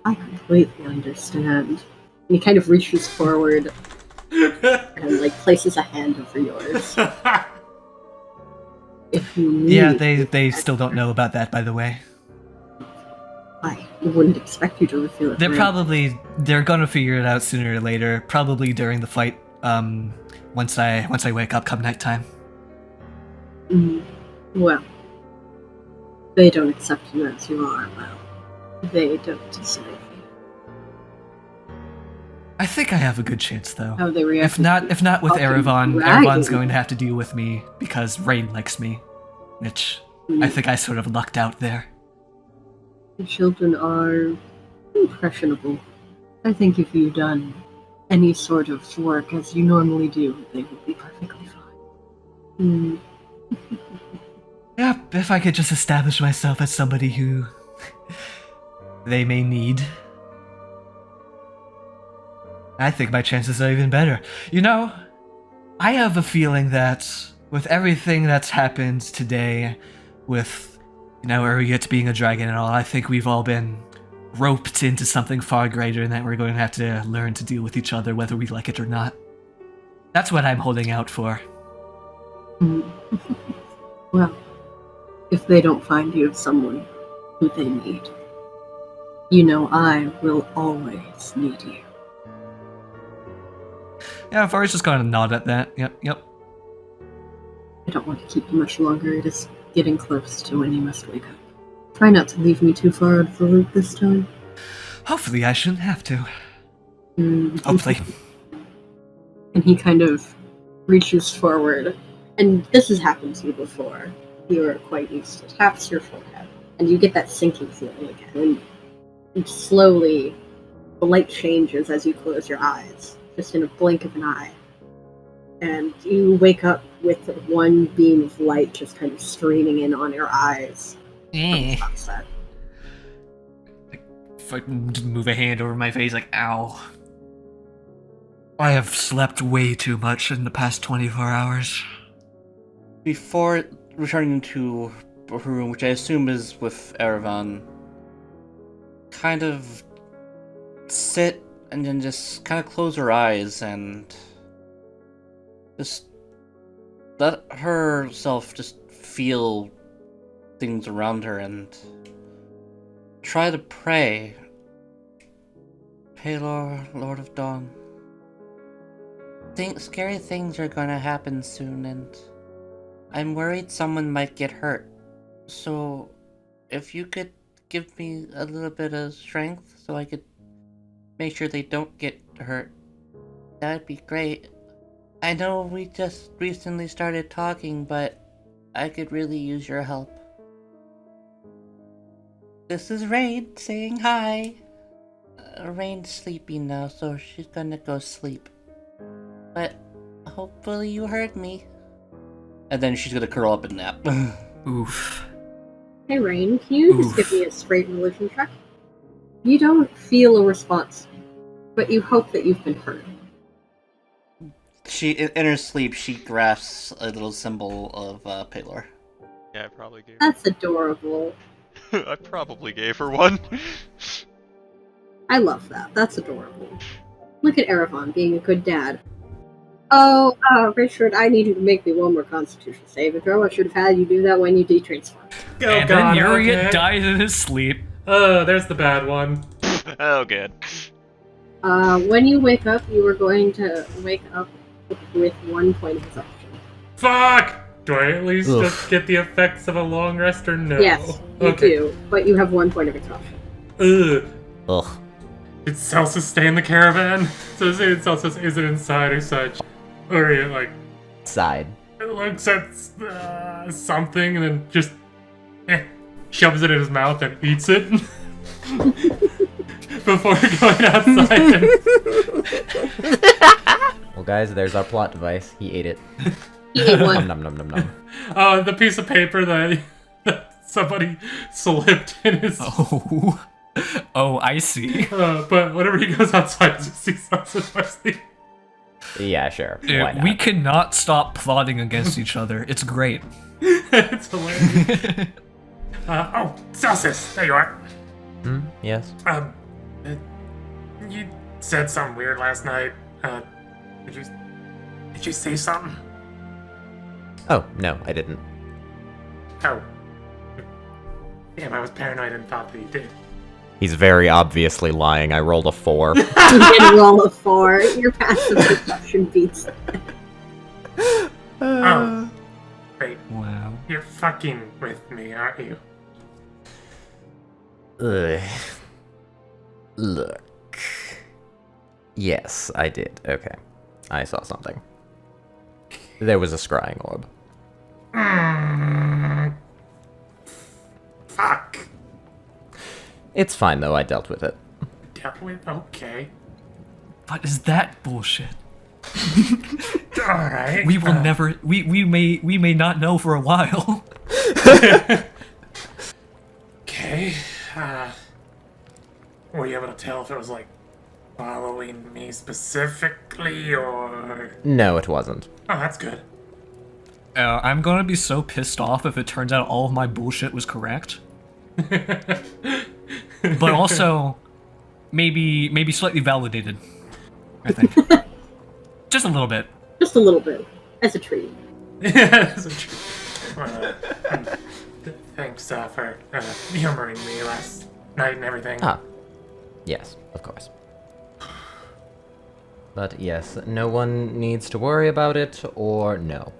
I completely understand. And he kind of reaches forward and like places a hand over yours. If you need, yeah, they still don't know about that, by the way. I wouldn't expect you to reveal it. They're gonna figure it out sooner or later, probably during the fight, once I wake up come nighttime. Well, they don't accept you as you are, well, they don't deceive you. I think I have a good chance, though. How they react. If not with Fucking Erevan, dragon. Erevan's going to have to deal with me because Reine likes me, which I think I sort of lucked out there. The children are impressionable. I think if you've done any sort of work as you normally do, they will be perfectly fine. Yep, if I could just establish myself as somebody who they may need, I think my chances are even better. You know, I have a feeling that with everything that's happened today, with, Uryte being a dragon and all, I think we've all been roped into something far greater and that we're going to have to learn to deal with each other whether we like it or not. That's what I'm holding out for. Well, if they don't find you someone who they need, I will always need you. Yeah, Varry's just going to nod at that. Yep. I don't want to keep you much longer. It is getting close to when you must wake up. Try not to leave me too far out of the loop this time. Hopefully I shouldn't have to. Hopefully. And he kind of reaches forward, and this has happened to you before. You are quite used to taps your forehead, and you get that sinking feeling again. And slowly, the light changes as you close your eyes, just in a blink of an eye. And you wake up with one beam of light just kind of streaming in on your eyes. If I can just move a hand over my face, like, ow. I have slept way too much in the past 24 hours. Before returning to her room, which I assume is with Erevan, kind of sit and then just kind of close her eyes and just let herself just feel things around her and try to pray. Paylor, Lord of Dawn. Scary things are gonna happen soon, and I'm worried someone might get hurt. So, if you could give me a little bit of strength so I could make sure they don't get hurt, that'd be great. I know we just recently started talking, but I could really use your help. This is Reine saying hi. Reine's sleepy now, so she's gonna go sleep. But hopefully you heard me. And then she's gonna curl up and nap. Oof. Hey Reine, can you just give me a straight religion check? You don't feel a response, but you hope that you've been hurt. She, in her sleep, she grasps a little symbol of Paylor. Yeah, I probably gave her. That's adorable. I probably gave her one. I love that. That's adorable. Look at Erevan being a good dad. Oh, Richard, I need you to make me one more Constitution saving throw. I should have had you do that when you detransform. And then Uryte dies in his sleep. Oh, there's the bad one. Oh, good. When you wake up, you are going to wake up with 1 point of exhaustion. Fuck! Do I at least just get the effects of a long rest or no? Yes, you do, but you have 1 point of exhaustion. Ugh. Did Celsus stay in the caravan? So is it Celsus, is it inside or such? Or it, like, Side. it looks at something and then just shoves it in his mouth and eats it before going outside. Well, guys, there's our plot device. He ate it. He ate one. Nom nom nom nom. Oh, the piece of paper that somebody slipped in his... Oh, I see. But whenever he goes outside, he just sees Celsus Westley. Yeah, sure. Why not? We cannot stop plotting against each other. It's great. It's hilarious. Oh, Celsus, there you are. Yes? You said something weird last night. Did you say something? Oh, no, I didn't. Oh. Damn, I was paranoid and thought that you did. He's very obviously lying. I rolled a 4. You did roll a 4. Your passive perception beats that. Oh. Wait. Wow. You're fucking with me, aren't you? Ugh. Look. Yes, I did. Okay. I saw something. There was a scrying orb. Fuck. It's fine though, I dealt with it. Dealt with? Okay. What is that bullshit? Alright. We will never. We may not know for a while. Okay. Were you able to tell if it was like following me specifically or? No, it wasn't. Oh, that's good. I'm gonna be so pissed off if it turns out all of my bullshit was correct. But also, maybe slightly validated. I think. Just a little bit. Just a little bit, as a treat. That's a treat. Thanks for humoring me last night and everything. Ah. Yes, of course. But yes, no one needs to worry about it, or no.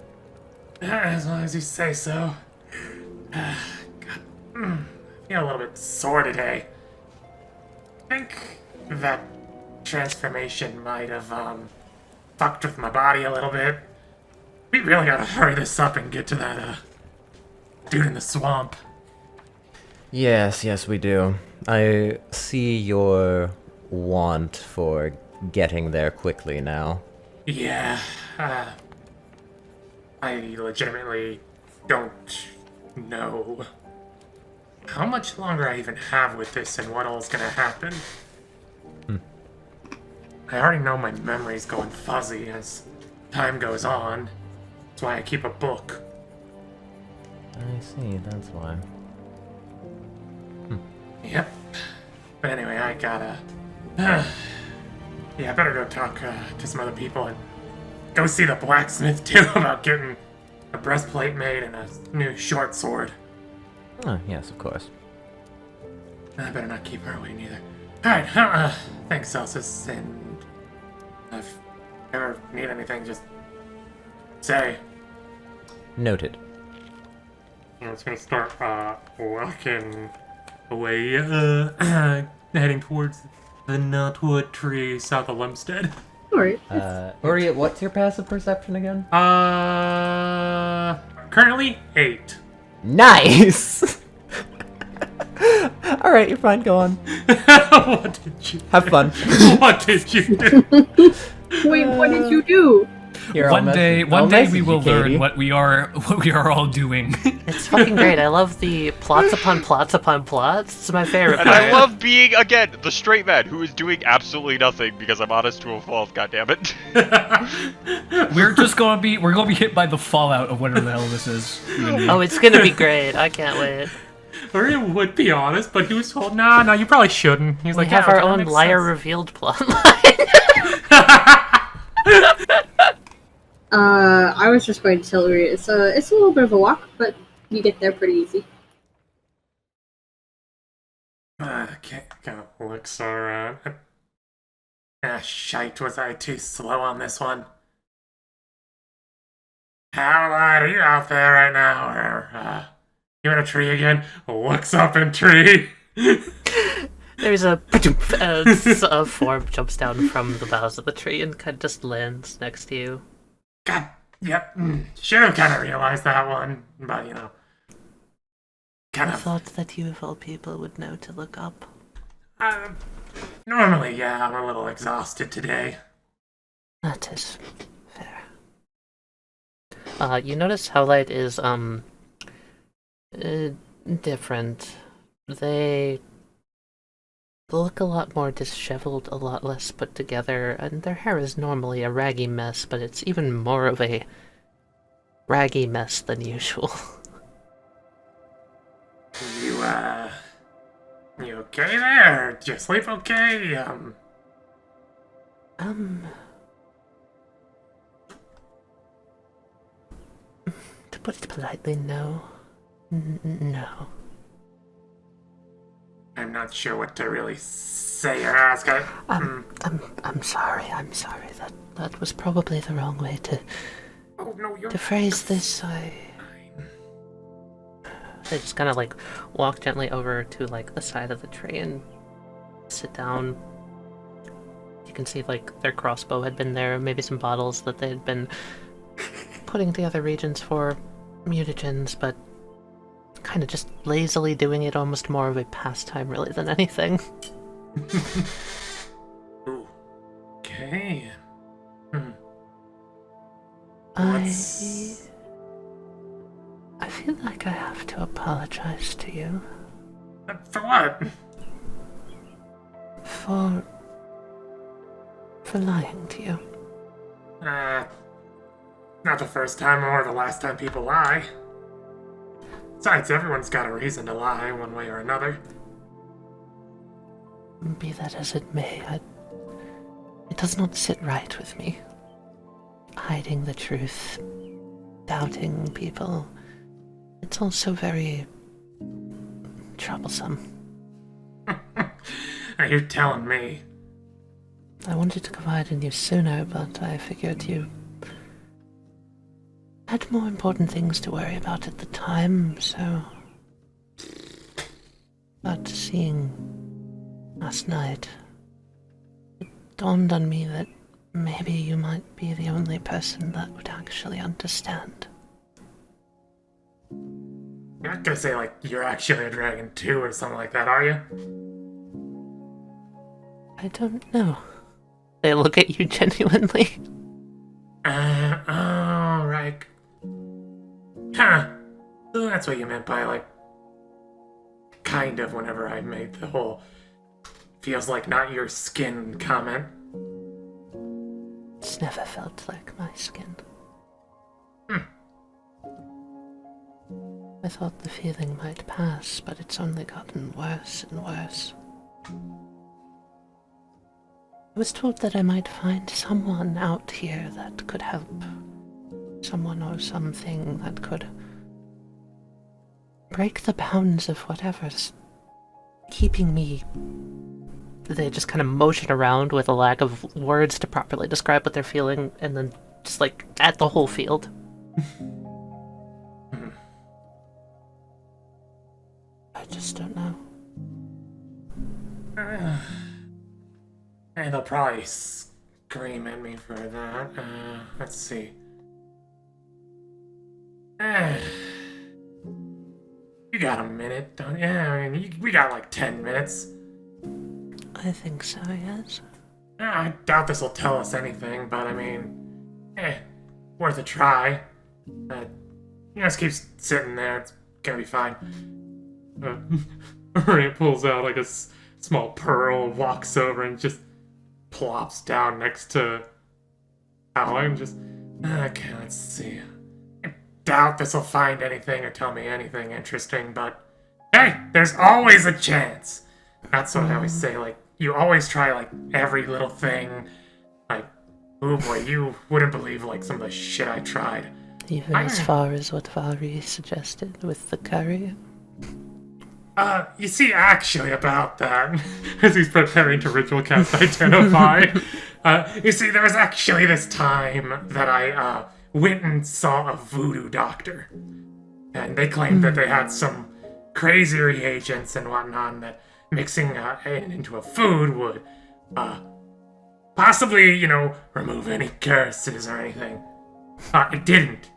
As long as you say so. God, I feel a little bit sore today. I think that transformation might have fucked with my body a little bit. We really gotta hurry this up and get to that dude in the swamp. Yes, we do. I see your want for getting there quickly now. Yeah, I legitimately don't know how much longer I even have with this and what all's gonna happen. I already know my memory's going fuzzy as time goes on. That's why I keep a book. I see, that's why. Yep. But anyway, I gotta... yeah, I better go talk to some other people and go see the blacksmith, too, about getting a breastplate made and a new short sword. Oh, yes, of course. I better not keep her waiting either. Alright, thanks, Celsus, and if you ever need anything, just say. Noted. I was gonna start walking away, heading towards the Nutwood tree south of Lumstead. Alright. Uryte, what's your passive perception again? Currently 8. Nice! Alright, you're fine, go on. What did you do? Have fun. What did you do? Wait, what did you do? Here, One day we message will you, Katie. learn what we are all doing. It's fucking great. I love the plots upon plots upon plots. It's my favorite And part. I love being, again, the straight man who is doing absolutely nothing because I'm honest to a fault, goddammit. We're gonna be hit by the fallout of whatever the hell this is. Oh, it's gonna be great. I can't wait. Uryte would be honest, but he was told, no, you probably shouldn't. He's We like, have yeah, our okay, that own makes liar sense. revealed plotline. I was just going to tell Uryte it's a little bit of a walk, but you get there pretty easy. Okay, kind of looks around. Shite, was I too slow on this one? Howlite, are you out there right now? Or, you in a tree again? Looks up in tree. There's a form jumps down from the boughs of the tree and kind of just lands next to you. God, yep. Should have kind of realized that one, but kind I of. thought that you of all people would know to look up. Normally, yeah, I'm a little exhausted today. That is fair. You notice Howlite is different. They look a lot more disheveled, a lot less put together, and their hair is normally a raggy mess, but it's even more of a raggy mess than usual. You okay there? Did you sleep okay? To put it politely, no. No. I'm not sure what to really say or ask. I'm sorry. That was probably the wrong way to phrase this. They just kind of like walk gently over to like the side of the tree and sit down. can see like their crossbow had been there, maybe some bottles that they had been putting together regions for mutagens, but kind of just lazily doing it, almost more of a pastime really than anything. Okay. I feel like I have to apologize to you. For what? For lying to you. Not the first time or the last time people lie. Besides, everyone's got a reason to lie one way or another. Be that as it may, it does not sit right with me. Hiding the truth, doubting people. It's also very troublesome. Are you telling me? I wanted to confide in you sooner, but I figured you had more important things to worry about at the time, so... But seeing last night, it dawned on me that maybe you might be the only person that would actually understand. You're not gonna say, like, you're actually a dragon too or something like that, are you? I don't know. They look at you genuinely. Oh, right. Huh. So that's what you meant by, like, kind of whenever I made the whole feels like not your skin comment. It's never felt like my skin. I thought the feeling might pass, but it's only gotten worse and worse. I was told that I might find someone out here that could help. Someone or something that could break the bounds of whatever's keeping me... They just kind of motion around with a lack of words to properly describe what they're feeling, and then just like at the whole field. I just don't know. And they'll probably scream at me for that. Let's see. You got a minute, don't you? I mean, we got like 10 minutes. I think so, yes. I doubt this will tell us anything, but I mean, worth a try. You just keep sitting there, it's gonna be fine. Reine pulls out like a small pearl, walks over and just plops down next to Howlite and just, okay, let's see. I doubt this will find anything or tell me anything interesting, but hey, there's always a chance. That's what I always say, like, you always try, like, every little thing. Like, oh boy, you wouldn't believe, like, some of the shit I tried. Even as far as what Varry suggested with the curry. You see, actually, about that, as he's preparing to ritual cast Identify, you see, there was actually this time that I, went and saw a voodoo doctor. And they claimed that they had some crazy reagents and whatnot, that mixing it into a food would, possibly, you know, remove any curses or anything. It didn't.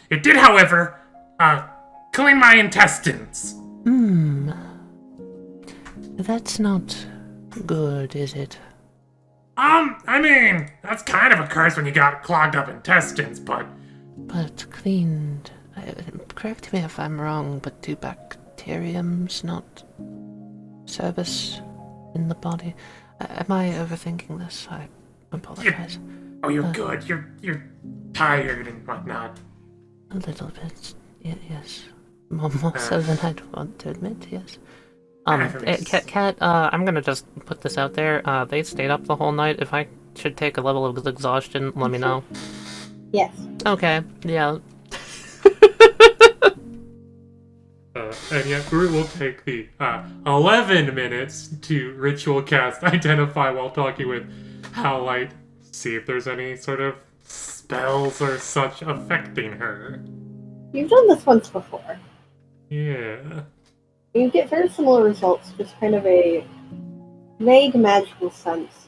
It did, however, clean my intestines. That's not good, is it? I mean, that's kind of a curse when you got clogged up intestines, but... But cleaned... correct me if I'm wrong, but do bacteriums not service in the body? Am I overthinking this? I apologize. You're good. You're tired and whatnot. A little bit, yes. More so than I'd want to admit, yes. Cat, I'm gonna just put this out there. They stayed up the whole night. If I should take a level of exhaustion, let me know. Yes. Okay, yeah. And yet, Groot will take the 11 minutes to ritual cast Identify while talking with Howlite. See if there's any sort of spells or such affecting her. You've done this once before. Yeah. You get very similar results, just kind of a vague magical sense.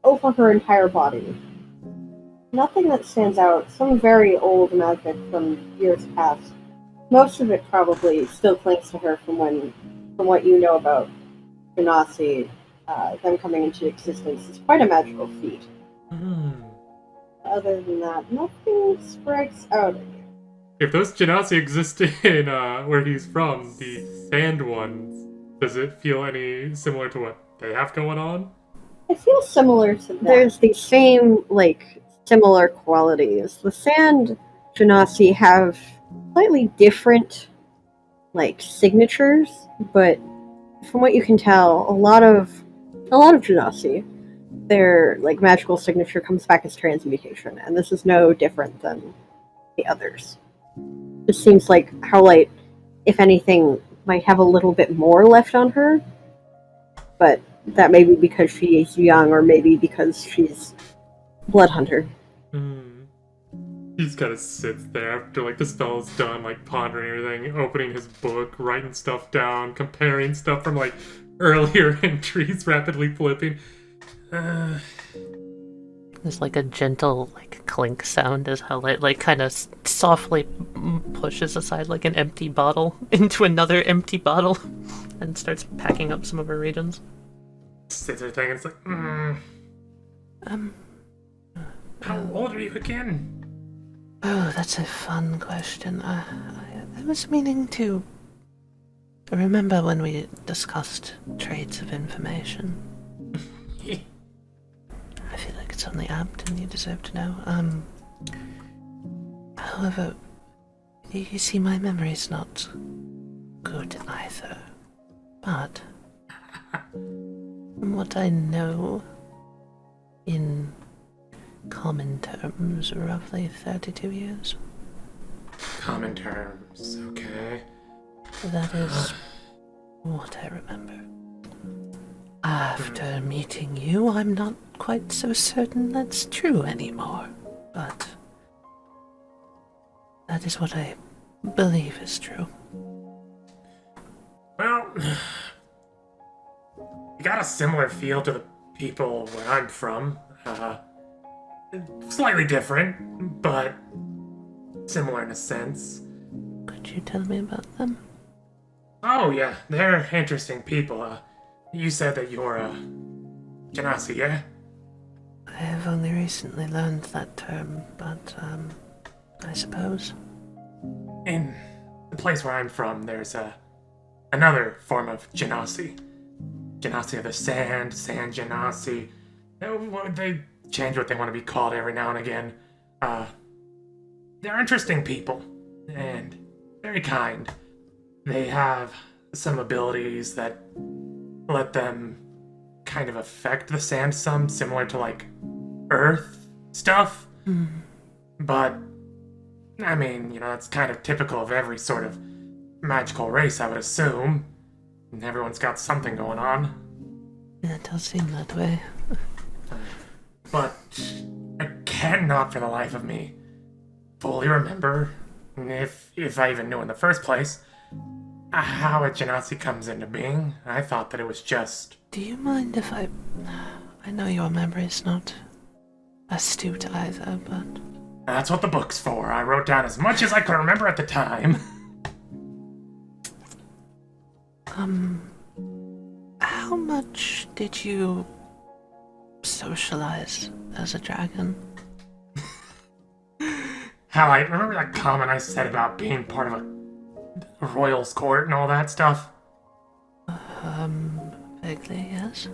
over her entire body. Nothing that stands out. Some very old magic from years past. Most of it probably still clings to her from what you know about Genasi, them coming into existence. It's quite a magical feat. Other than that, nothing strikes out at you. If those Genasi exist in where he's from, the sand ones, does it feel any similar to what they have going on? It feels similar to that. There's the same, similar qualities. The sand Genasi have slightly different, signatures, but from what you can tell, a lot of Genasi, their, magical signature comes back as transmutation, and this is no different than the others. It seems like Howlite, if anything, might have a little bit more left on her, but that may be because she is young, or maybe because she's blood hunter. He just kind of sits there after the spell's done, pondering everything, opening his book, writing stuff down, comparing stuff from earlier entries, rapidly flipping. There's a gentle clink sound as Howlite kind of softly pushes aside an empty bottle into another empty bottle and starts packing up some of her regions. Sits there thinking, it's how old are you again? Oh, that's a fun question. I was meaning to remember when we discussed trades of information. I feel like it's only apt and you deserve to know. However, you see, my memory's not good either. But from what I know, in common terms, roughly 32 years. Common terms, okay. That is what I remember. After meeting you, I'm not quite so certain that's true anymore, but that is what I believe is true. Well, you got a similar feel to the people where I'm from. Slightly different, but similar in a sense. Could you tell me about them? Oh yeah, they're interesting people. You said that you're a Genasi, yeah? I have only recently learned that term, but, I suppose. In the place where I'm from, there's another form of Genasi. Genasi of the sand Genasi. They change what they want to be called every now and again. They're interesting people, and very kind. They have some abilities that let them kind of affect the sand some, similar to earth stuff. But I mean, that's kind of typical of every sort of magical race, I would assume. And everyone's got something going on. Yeah, it does seem that way. But I cannot for the life of me fully remember, if I even knew in the first place, how a Genasi comes into being. I thought that it was just... Do you mind if I know your memory's not astute either, but... That's what the book's for. I wrote down as much as I could remember at the time. How much did you socialize as a dragon? Howlite, remember that comment I said about being part of a royal's court and all that stuff? Vaguely, yes.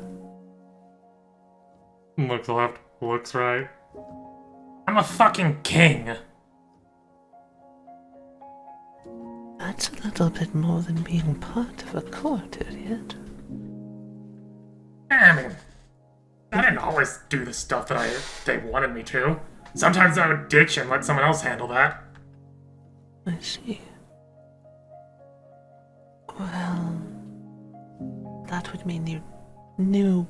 Looks left, looks right. I'm a fucking king. That's a little bit more than being part of a court, Uryte. I mean, I didn't always do the stuff that they wanted me to. Sometimes I would ditch and let someone else handle that. I see. Well, that would mean you knew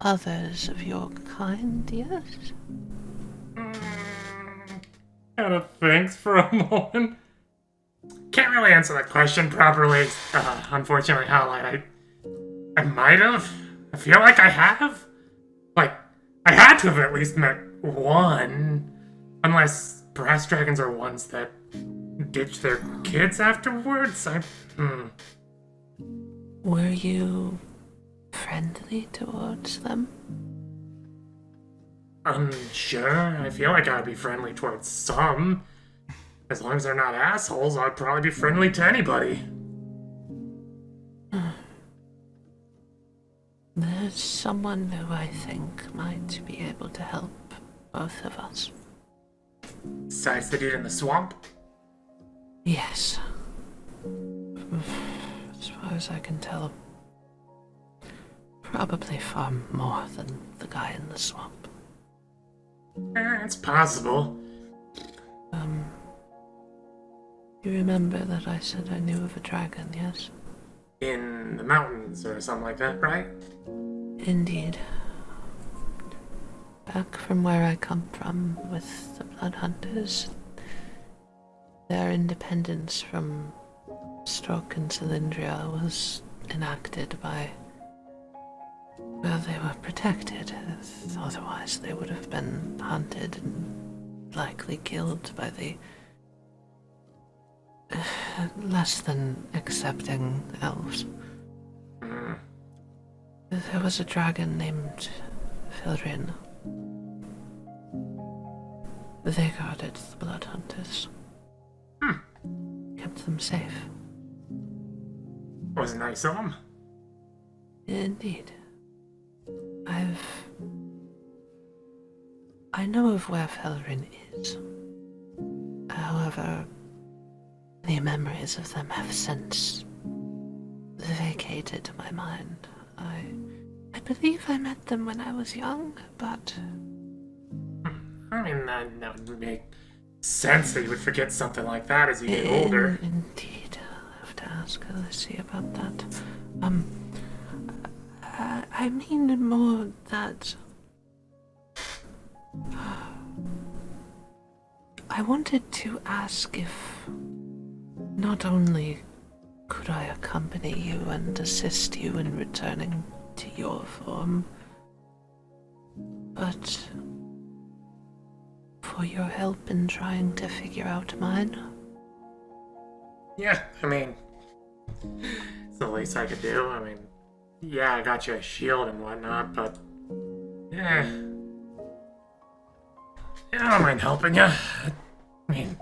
others of your kind, yes? Kind of thinks for a moment. Can't really answer that question properly. Unfortunately, Howlite, I might have. I feel like I have. to have at least met one. Unless brass dragons are ones that ditch their kids afterwards. Were you friendly towards them? Sure. I feel like I'd be friendly towards some. As long as they're not assholes, I'd probably be friendly to anybody. There's someone who I think might be able to help both of us. Besides the dude in the swamp? Yes. As far as I can tell, probably far more than the guy in the swamp. It's possible. You remember that I said I knew of a dragon, yes? In the mountains or something like that, right? Indeed. Back from where I come from with the Blood Hunters, their independence from Stroke and Cylindria was enacted by... well, they were protected. Otherwise they would have been hunted and likely killed by the less than accepting elves. There was a dragon named Reine. They guarded the Blood Hunters. Kept them safe. Was nice of them. Indeed. I know of where Reine is. However, the memories of them have since vacated my mind. I believe I met them when I was young, but... I mean, that would make sense that you would forget something like that as you get older. Indeed. I'll have to ask Alyssa about that. I mean more that... I wanted to ask if not only could I accompany you and assist you in returning to your form, but for your help in trying to figure out mine. Yeah, I mean, it's the least I could do. I mean, yeah, I got you a shield and whatnot, but yeah, I don't mind helping you. I mean,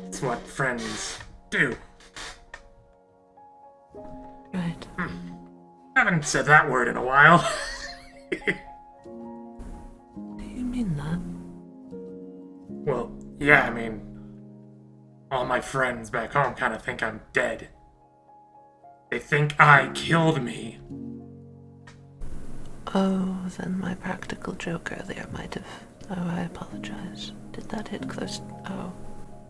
it's what friends do. Right. Haven't said that word in a while. Do you mean that? Well, yeah, I mean, all my friends back home kind of think I'm dead. They think I killed me. Oh, then my practical joke earlier might have... Oh, I apologize. Did that hit close? Oh.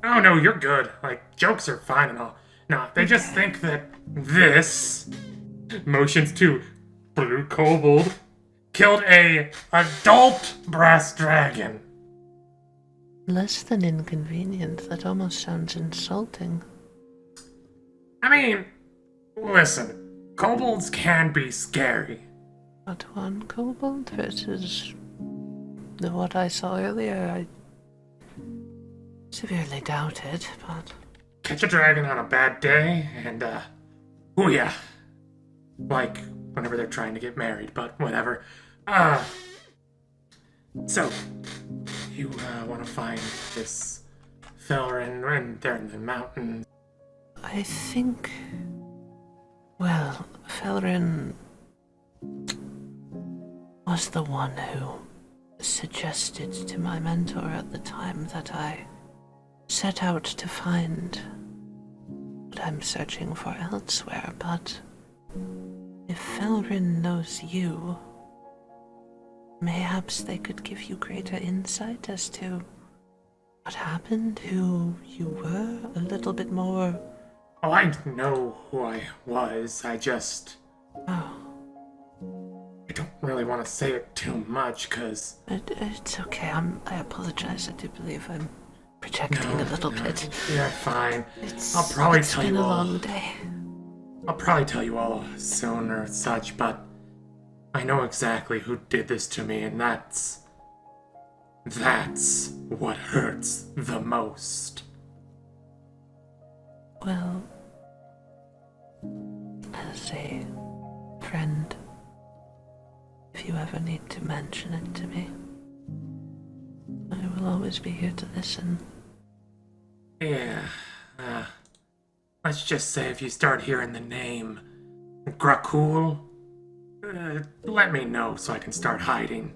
Oh no, you're good. Like, jokes are fine and all. No, they just think that this motions to blue kobold killed a adult brass dragon. Less than inconvenient. That almost sounds insulting. I mean, listen, kobolds can be scary. But one kobold versus what I saw earlier, I severely doubt it, but... Catch a dragon on a bad day, and, oh yeah. Like, whenever they're trying to get married, but whatever. So, you, want to find this fella and they're in the mountains. I think... Well, Felrin was the one who suggested to my mentor at the time that I set out to find what I'm searching for elsewhere, but if Felrin knows you, mayhaps they could give you greater insight as to what happened, who you were, a little bit more... Oh, I know who I was, I just... Oh. I don't really want to say it too much, cause... It's okay, I apologize, I do believe I'm projecting a little bit. You're fine. I'll probably tell you all. It's been a long day. I'll probably tell you all soon or such, but... I know exactly who did this to me, and that's what hurts the most. Well, as a friend, if you ever need to mention it to me, I will always be here to listen. Yeah, let's just say if you start hearing the name Grakul, let me know so I can start hiding.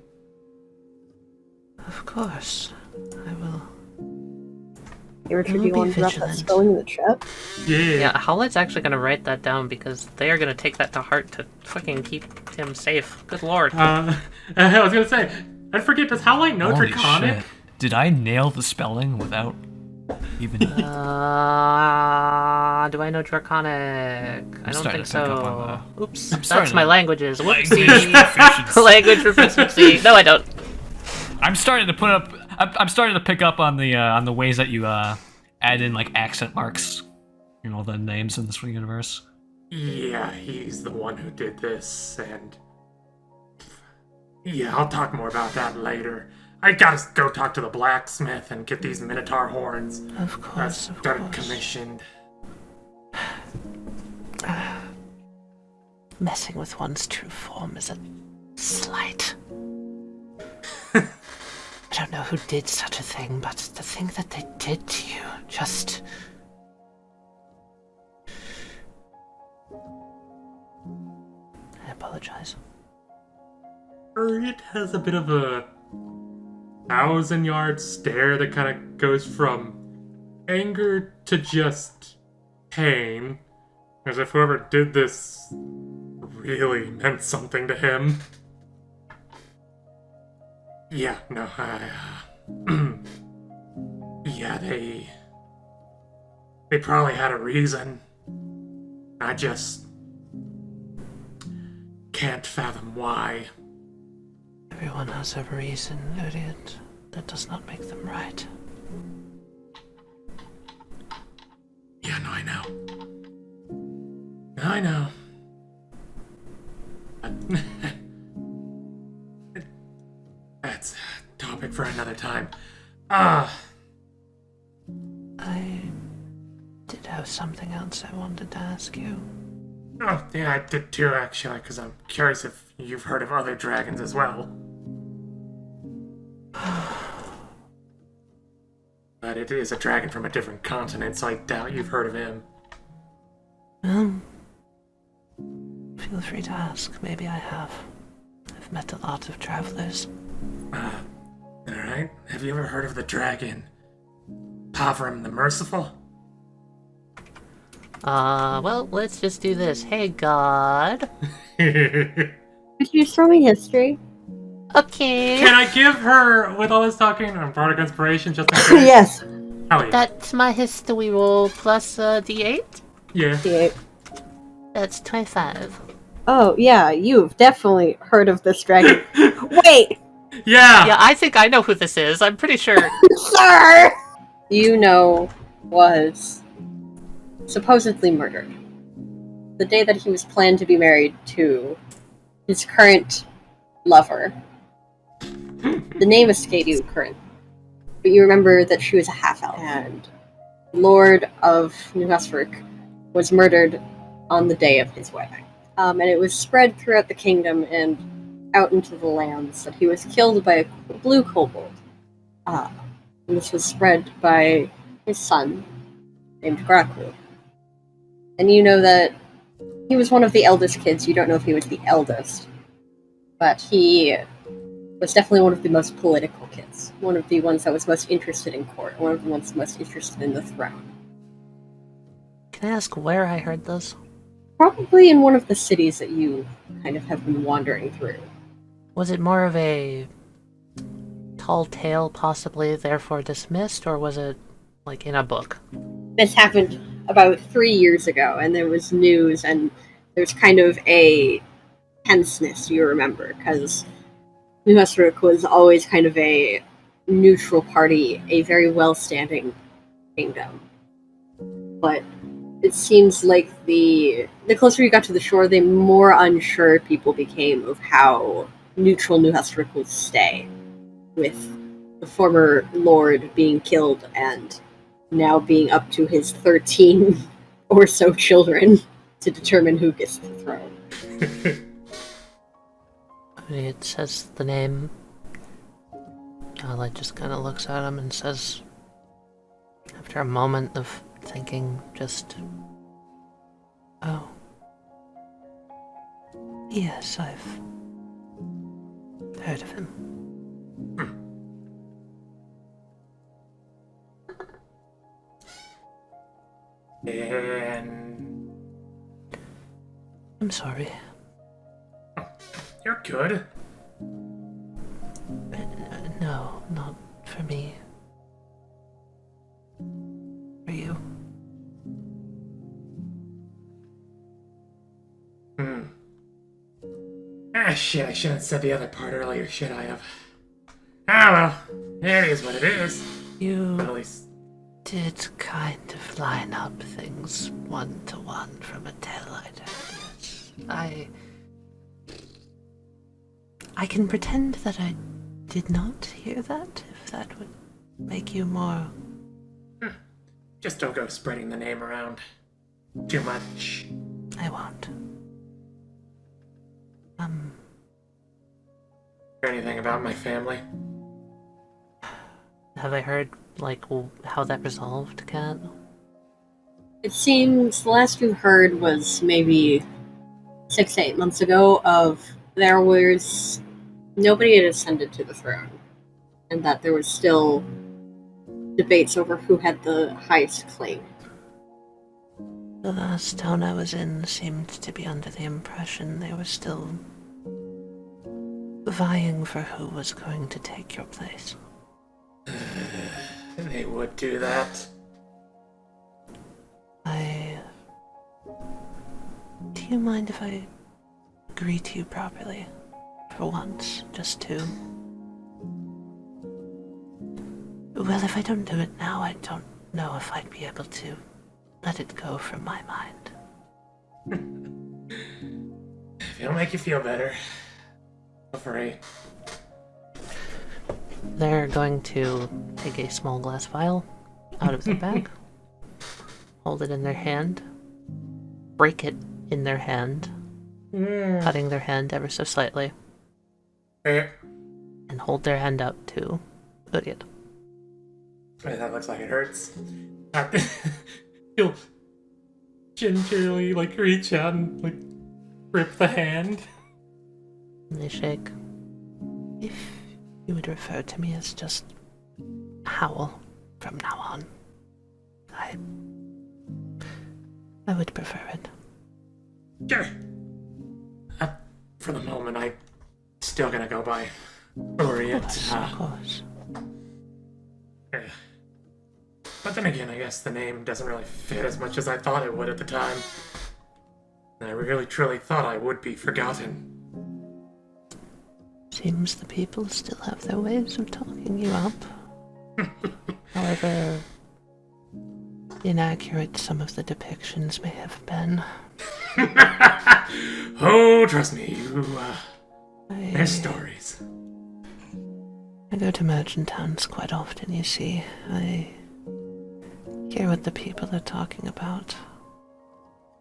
Of course, I will. Richard, We'll do you be want to drop that vigilant. spelling in the chat? Yeah, Howlite's actually gonna write that down because they are gonna take that to heart to fucking keep him safe. Good lord. I was gonna say, I forget, does Howlite know Holy Draconic? shit. Did I nail the spelling without even... Do I know Draconic? I don't starting think to pick up so. on Oops, starting that's my to- languages. Language Whoopsie. proficiency. Language proficiency. No, I don't. I'm starting to put up... I'm starting to pick up on the ways that you add in like accent marks, you know, the names in this universe. Yeah, he's the one who did this, and... Yeah, I'll talk more about that later. I gotta go talk to the blacksmith and get these Minotaur horns. Of course, of course. Commissioned. Messing with one's true form is a slight. I don't know who did such a thing, but the thing that they did to you just... I apologize. It has a bit of a 1,000-yard stare that kind of goes from anger to just pain, as if whoever did this really meant something to him. Yeah, no, yeah, they probably had a reason. I just can't fathom why. Everyone has a reason, Uryte. That does not make them right. Yeah, no, I know. I know. That's a topic for another time. I did have something else I wanted to ask you. Oh, yeah, I did too, actually, because I'm curious if you've heard of other dragons as well. But it is a dragon from a different continent, so I doubt you've heard of him. Feel free to ask. Maybe I have. I've met a lot of travelers. Alright. Have you ever heard of the dragon Pavram the Merciful? Well, let's just do this. Hey, God. Could you throw me history? Okay. Can I give her, with all this talking, a bardic inspiration just in case? Yes. Hell yeah. That's my history roll plus D8. Yeah. D8. That's 25. Oh, yeah, you've definitely heard of this dragon. Wait! Yeah! Yeah, I think I know who this is. I'm pretty sure. Sir! You know, was supposedly murdered. The day that he was planned to be married to his current lover. The name escaped you currently, but you remember that she was a half-elf, and Lord of Nyx'Elodia was murdered on the day of his wedding. And it was spread throughout the kingdom and out into the lands that he was killed by a blue kobold. And this was spread by his son, named Grakul. And you know that he was one of the eldest kids. You don't know if he was the eldest, but he was definitely one of the most political kids. One of the ones that was most interested in court. One of the ones most interested in the throne. Can I ask where I heard this? Probably in one of the cities that you kind of have been wandering through. Was it more of a tall tale, possibly therefore dismissed, or was it like in a book? This happened about 3 years ago, and there was news, and there's kind of a tenseness, you remember, because Nyx'Elodia was always kind of a neutral party, a very well-standing kingdom. But it seems like the closer you got to the shore, the more unsure people became of how neutral New Hesterick would stay, with the former lord being killed and now being up to his 13 or so children to determine who gets the throne. It says the name. Howlite just kind of looks at him and says, after a moment of thinking, just, "Oh. Yes, I've heard of him." And I'm sorry. you're good. No, not for me. For you. Ah, shit, I shouldn't have said the other part earlier, should I have? Ah, well, it is what it is. You But at least... did kind of line up things one-to-one from a tale I'd heard, yes. I can pretend that I did not hear that, if that would make you more... Just don't go spreading the name around too much. I won't. Anything about my family? Have I heard, like, how that resolved, Kat? It seems the last you heard was maybe 6 to 8 months ago of there was nobody had ascended to the throne, and that there was still debates over who had the highest claim. The last town I was in seemed to be under the impression they were still vying for who was going to take your place. They would do that. Do you mind if I greet you properly? For once, just to... Well, if I don't do it now, I don't know if I'd be able to let it go from my mind. If it'll make you feel better. Feel free. They're going to take a small glass vial out of their bag, hold it in their hand, break it in their hand, cutting their hand ever so slightly, and hold their hand up to Uryte. That looks like it hurts. He'll gingerly, reach out and, grip the hand. And they shake. If you would refer to me as just Howl from now on, I would prefer it. Sure. For the moment, I'm still gonna go by Uryte. Of course. But then again, I guess the name doesn't really fit as much as I thought it would at the time. I really truly thought I would be forgotten. Seems the people still have their ways of talking you up. However inaccurate some of the depictions may have been. Oh, trust me, there's stories. I go to merchant towns quite often, you see. I hear what the people are talking about.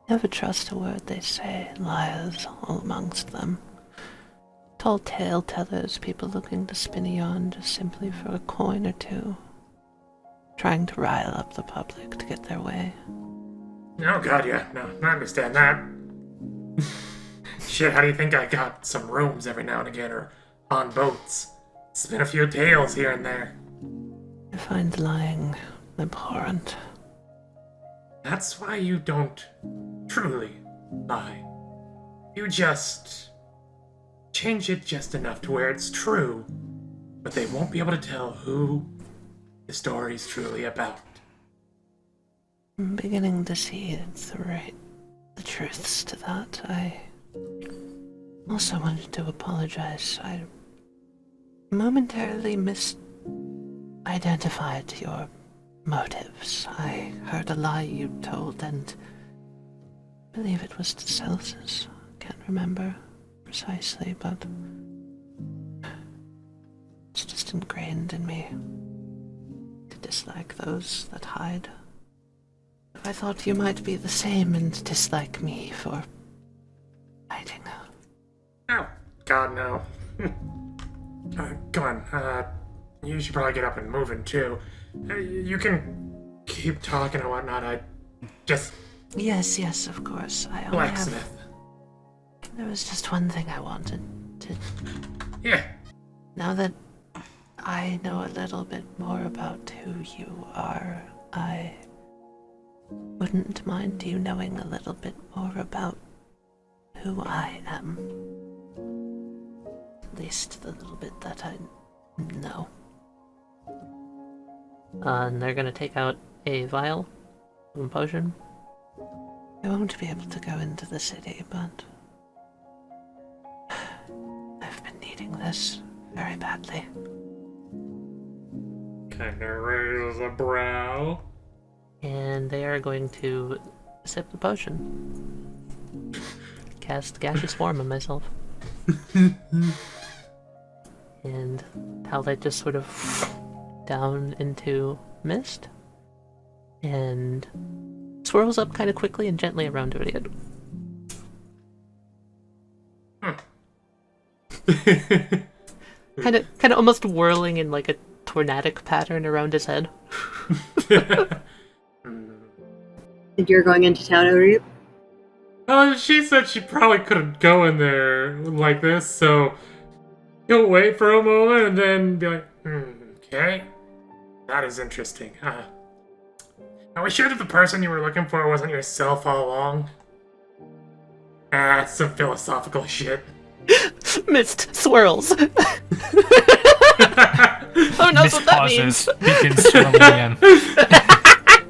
Never trust a word they say, liars all amongst them. Tall tale tellers, people looking to spin a yarn just simply for a coin or two. Trying to rile up the public to get their way. Oh god, yeah, no, I understand that. Shit, how do you think I got some rooms every now and again, or on boats? Spin a few tales here and there. I find lying abhorrent. That's why you don't truly lie. You just change it just enough to where it's true, but they won't be able to tell who the story's truly about. I'm beginning to see the truths to that. I also wanted to apologize. I momentarily misidentified your motives. I heard a lie you told, and I believe it was to Celsus. Can't remember precisely, but it's just ingrained in me to dislike those that hide. I thought you might be the same and dislike me for hiding. Oh, God, no. Come on, you should probably get up and moving, too. You can keep talking and whatnot, I just... Yes, of course. I only Blacksmith. There was just one thing I wanted to... Yeah. Now that I know a little bit more about who you are, I wouldn't mind you knowing a little bit more about who I am. At least the little bit that I know. And they're gonna take out a vial of a potion. I won't be able to go into the city, but I've been needing this very badly. Kinda raises a brow. And they are going to sip the potion. Cast gaseous form on myself. And Howlite just sort of down into mist. And swirls up kind of quickly and gently around Uryte. kind of almost whirling in like a tornadic pattern around his head. And you're going into town, Uryte? She said she probably couldn't go in there like this, so he'll wait for a moment and then be like, okay, that is interesting. Are we sure that the person you were looking for wasn't yourself all along? That's some philosophical shit. Mist swirls. Who knows what that means? Begins swirling again.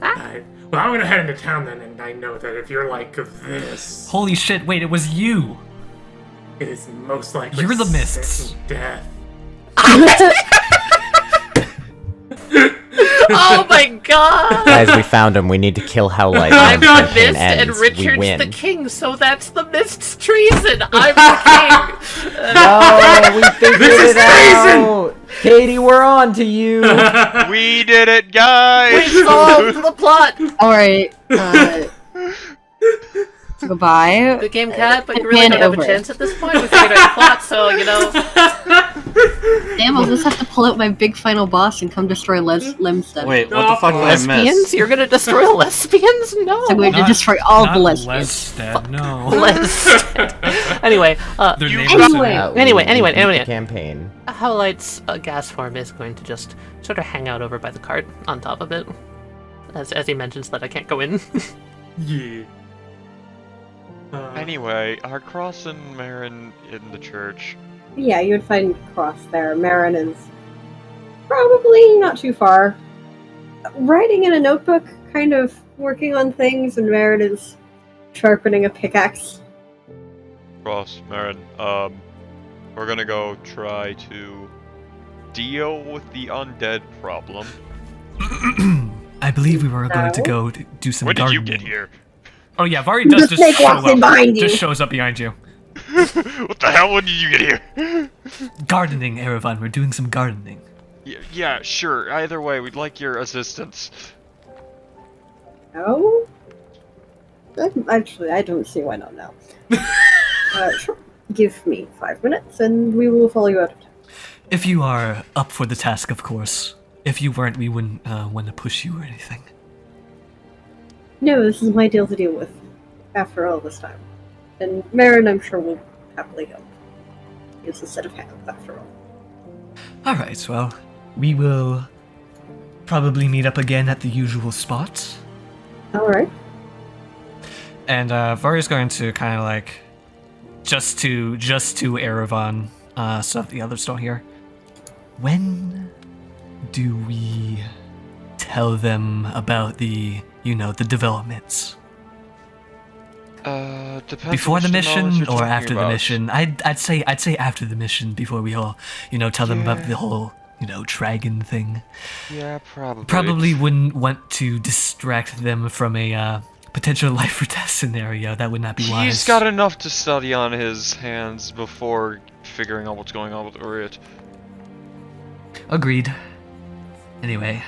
Alright, well, I'm gonna head into town then, and I know that if you're like this, Holy shit, wait, it was you! it is most likely You're the mists. certain death. Oh my god! Guys, we found him. We need to kill Howlite. I'm when the the campaign Mist and ends. We Richard's win. the king, so that's the Mist's treason! I'm the king! No, we figured it out. Katie, we're on to you. We did it, guys! We solved the plot! Alright, goodbye. The game cat, but you And really hand don't have a over. chance at this point. We figured out the plot, so, you know. Damn, I'll just have to pull out my big final boss and come destroy Limstead. Wait, what the fuck did I miss? Lesbians? You're gonna destroy lesbians? No! I'm going to destroy all the lesbians. Lesstead, no. Lesbians. Anyway, Their names Anyway. are- We Anyway. beat the campaign. Howlite's gas form is going to just sort of hang out over by the cart on top of it. As he mentions that I can't go in. Yeah. Anyway, are Cross and Marin in the church? Yeah, you would find Cross there. Marin is probably not too far. Writing in a notebook, kind of working on things, and Marin is sharpening a pickaxe. Cross, Marin, we're gonna go try to deal with the undead problem. I believe we were going to go to do some When did you gardening. get here? Oh yeah, Varry does The just snake show walks in up. behind you. Just shows up behind you. What the hell? When did you get here? Gardening, Erevan. We're doing some gardening. Yeah, sure. Either way, we'd like your assistance. No? Actually, I don't see why not now. Sure. Give me 5 minutes and we will follow you out of town. If you are up for the task, of course. If you weren't, we wouldn't want to push you or anything. No, this is my deal to deal with after all this time. And Marin, I'm sure, will happily help. It's a set of hands, after all. Alright, well, we will probably meet up again at the usual spot. Alright. And Varry's going to kind of like, just to Erevan, so that the others don't hear. When do we tell them about the developments? Depends Before on the which mission knowledge you're or talking after the about. mission? I'd say after the mission before we all, tell them about the whole dragon thing. Yeah, probably. Probably wouldn't want to distract them from a potential life or death scenario. That would not be wise. He's got enough to study on his hands before figuring out what's going on with Uryte. Agreed. Anyway,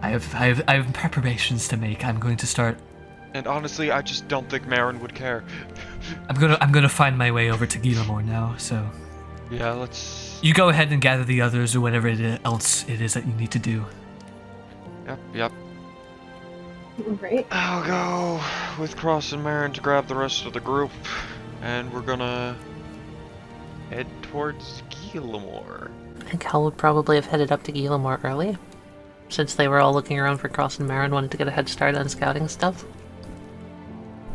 I have preparations to make. I'm going to start. And honestly, I just don't think Marin would care. I'm gonna find my way over to Guillemot now. So. Yeah, let's. You go ahead and gather the others or whatever else it is that you need to do. Yep. Right. I'll go with Cross and Marin to grab the rest of the group, and we're gonna head towards Guillemot. I think Hal would probably have headed up to Guillemot early, since they were all looking around for Cross and Marin, wanted to get a head start on scouting stuff.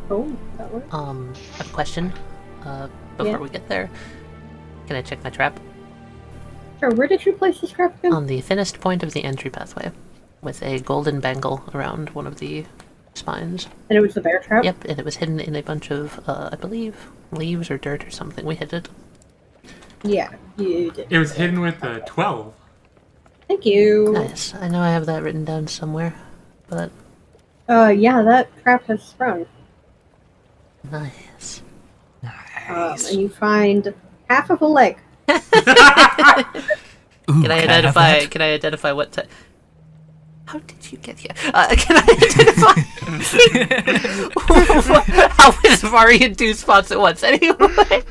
Oh, that works. A question, before we get there. Can I check my trap? Sure, where did you place this trap again? On the thinnest point of the entry pathway, with a golden bangle around one of the spines. And it was the bear trap? Yep, and it was hidden in a bunch of, I believe, leaves or dirt or something. We hid it. Yeah, you did. It was hidden with a 12. Thank you. Nice. I know I have that written down somewhere, but... Yeah, that trap has sprung. Nice. And you find half of a leg. Ooh, Can I identify what type? How did you get here? Can I identify? How is Varry in 2 spots at once? Anyway, can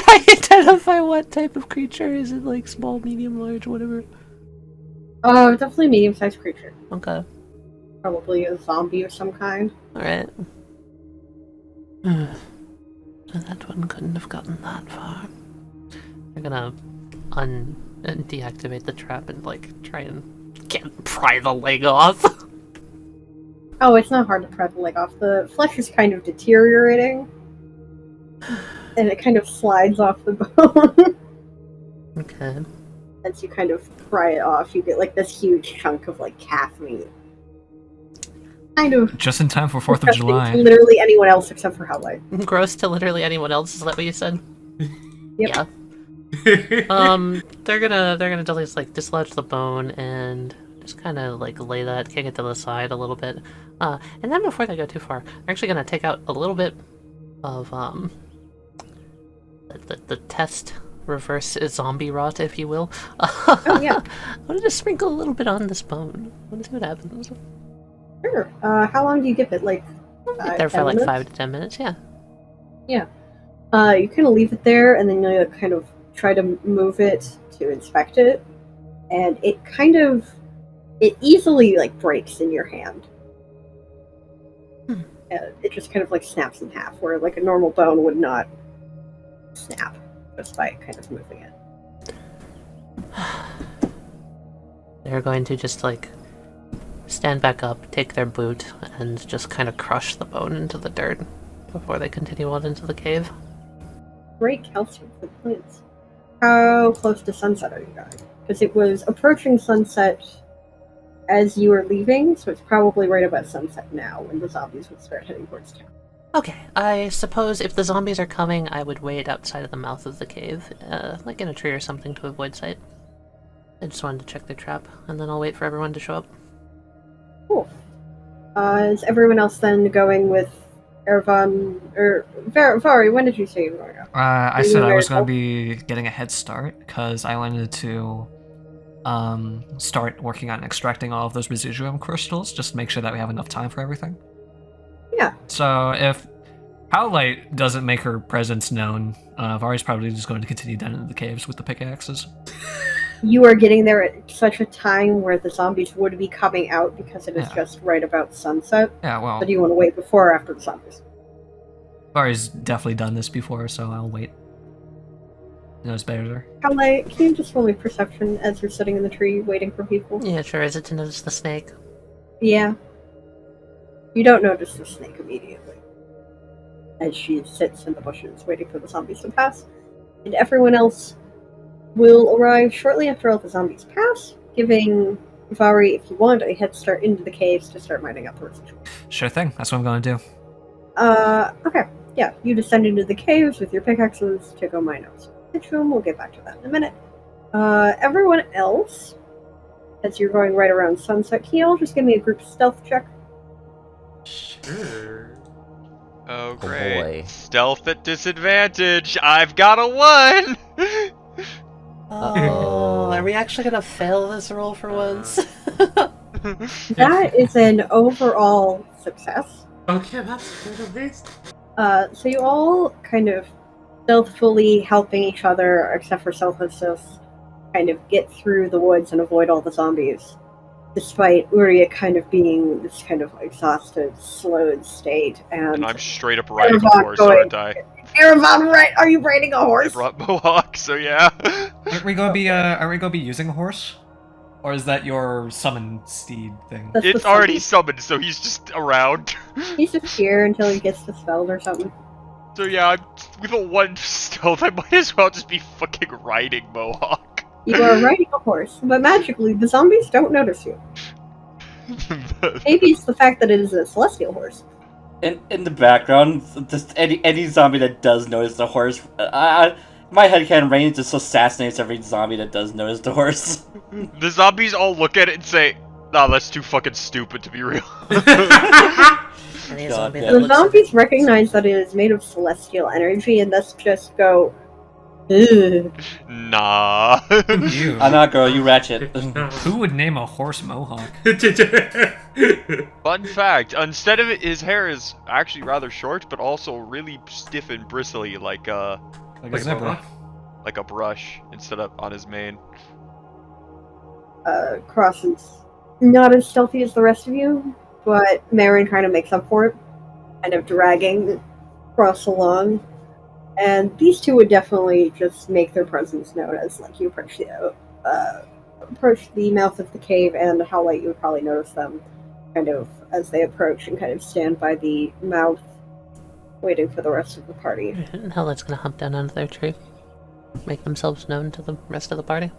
I identify what type of creature? Is it like small, medium, large, whatever? Oh, definitely medium-sized creature. Okay. Probably a zombie of some kind. All right. So that one couldn't have gotten that far. I'm gonna deactivate the trap and like try and pry the leg off. Oh, it's not hard to pry the leg off. The flesh is kind of deteriorating. And it kind of slides off the bone. Okay. As you kind of pry it off, you get like this huge chunk of like calf meat. Kind of just in time for 4th of July. to literally anyone else except for Howlite. Gross to literally anyone else, is that what you said? Yep. Yeah. They're gonna just like dislodge the bone and just kind of like lay that, kick it to the side a little bit. And then before they go too far, they're actually gonna take out a little bit of the test reverse zombie rot, if you will. Oh yeah. I want to just sprinkle a little bit on this bone. I want to see what happens. Sure. How long do you give it? Like there for like minutes? 5 to 10 minutes, yeah. Yeah. You kind of leave it there, and then you kind of try to move it to inspect it, and it easily like breaks in your hand. It just kind of like snaps in half, where like a normal bone would not snap just by kind of moving it. They're going to just like stand back up, take their boot, and just kind of crush the bone into the dirt before they continue on into the cave. Great calcium for plants. How close to sunset are you guys? Because it was approaching sunset as you were leaving, so it's probably right about sunset now when the zombies would start heading towards town. Okay, I suppose if the zombies are coming, I would wait outside of the mouth of the cave, like in a tree or something to avoid sight. I just wanted to check their trap, and then I'll wait for everyone to show up. Cool. Is everyone else then going with Erevan, or Varry, when did you say you were going? I said I was going to be getting a head start because I wanted to start working on extracting all of those residuum crystals just to make sure that we have enough time for everything. Yeah. So if Howlite doesn't make her presence known, Varry's probably just going to continue down into the caves with the pickaxes. You are getting there at such a time where the zombies would be coming out because it is just right about sunset. Yeah, well... So do you want to wait before or after the zombies? Varry's definitely done this before, so I'll wait. Knows better. Howlite, can you just roll me perception as you're sitting in the tree waiting for people? Yeah, sure. Is it to notice the snake? Yeah. You don't notice the snake immediately, as she sits in the bushes waiting for the zombies to pass. And everyone else will arrive shortly after all the zombies pass, giving Varry, if you want, a head start into the caves to start mining up the residual. Sure thing. That's what I'm going to do. Okay. Yeah, you descend into the caves with your pickaxes to go mine up some residuum. We'll get back to that in a minute. Everyone else, as you're going right around sunset, can you all just give me a group stealth check? Sure. Oh, Oh great. boy. Stealth at disadvantage. I've got a 1! Oh, are we actually gonna fail this roll for once? That is an overall success. Okay, that's good at least. So you all kind of stealthily helping each other, except for Celsus, kind of get through the woods and avoid all the zombies. Despite Uryte kind of being this kind of exhausted, slowed state, And I'm straight up riding a Erevan horse, going- aren't I? Erevan, right? Are you riding a I horse? brought Mohawk, so yeah. Are we gonna be using a horse? Or is that your summon steed thing? That's It's the already summon. summoned, so he's just around. He's just here until he gets dispelled or something. So yeah, with a 1 stealth, I might as well just be fucking riding Mohawk. You are riding a horse, but magically the zombies don't notice you. Maybe it's the fact that it is a celestial horse. In the background, just any zombie that does notice the horse, my headcanon Reine just assassinates every zombie that does notice the horse. The zombies all look at it and say, "Nah, that's too fucking stupid to be real." Any God, zombie yeah. that The looks zombies recognize that it is made of celestial energy and thus just go, ugh. Nah. Ew. I'm not girl, you ratchet. Who would name a horse mohawk? Fun fact: instead of his hair is actually rather short, but also really stiff and bristly, like Like a Like zebra. a brush instead of on his mane. Cross is not as stealthy as the rest of you, but Marin kind of makes up for it, kind of dragging Cross along. And these two would definitely just make their presence known as, like, you approach the mouth of the cave, and Howlite, you would probably notice them kind of as they approach and kind of stand by the mouth, waiting for the rest of the party. Howlite's gonna hump down onto their tree. Make themselves known to the rest of the party.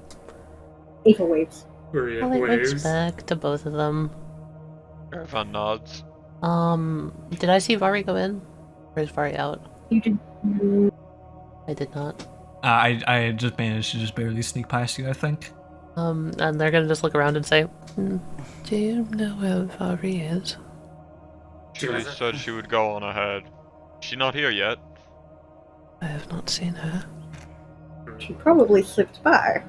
Eva waves. Uryte Howlite waves waves. back to both of them. Erevan nods. Did I see Varry go in? Or is Varry out? You did. I did not. I just managed to just barely sneak past you, I think. And they're gonna just look around and say, do you know where Varry is? She said she would go on ahead. She's not here yet. I have not seen her. She probably slipped by.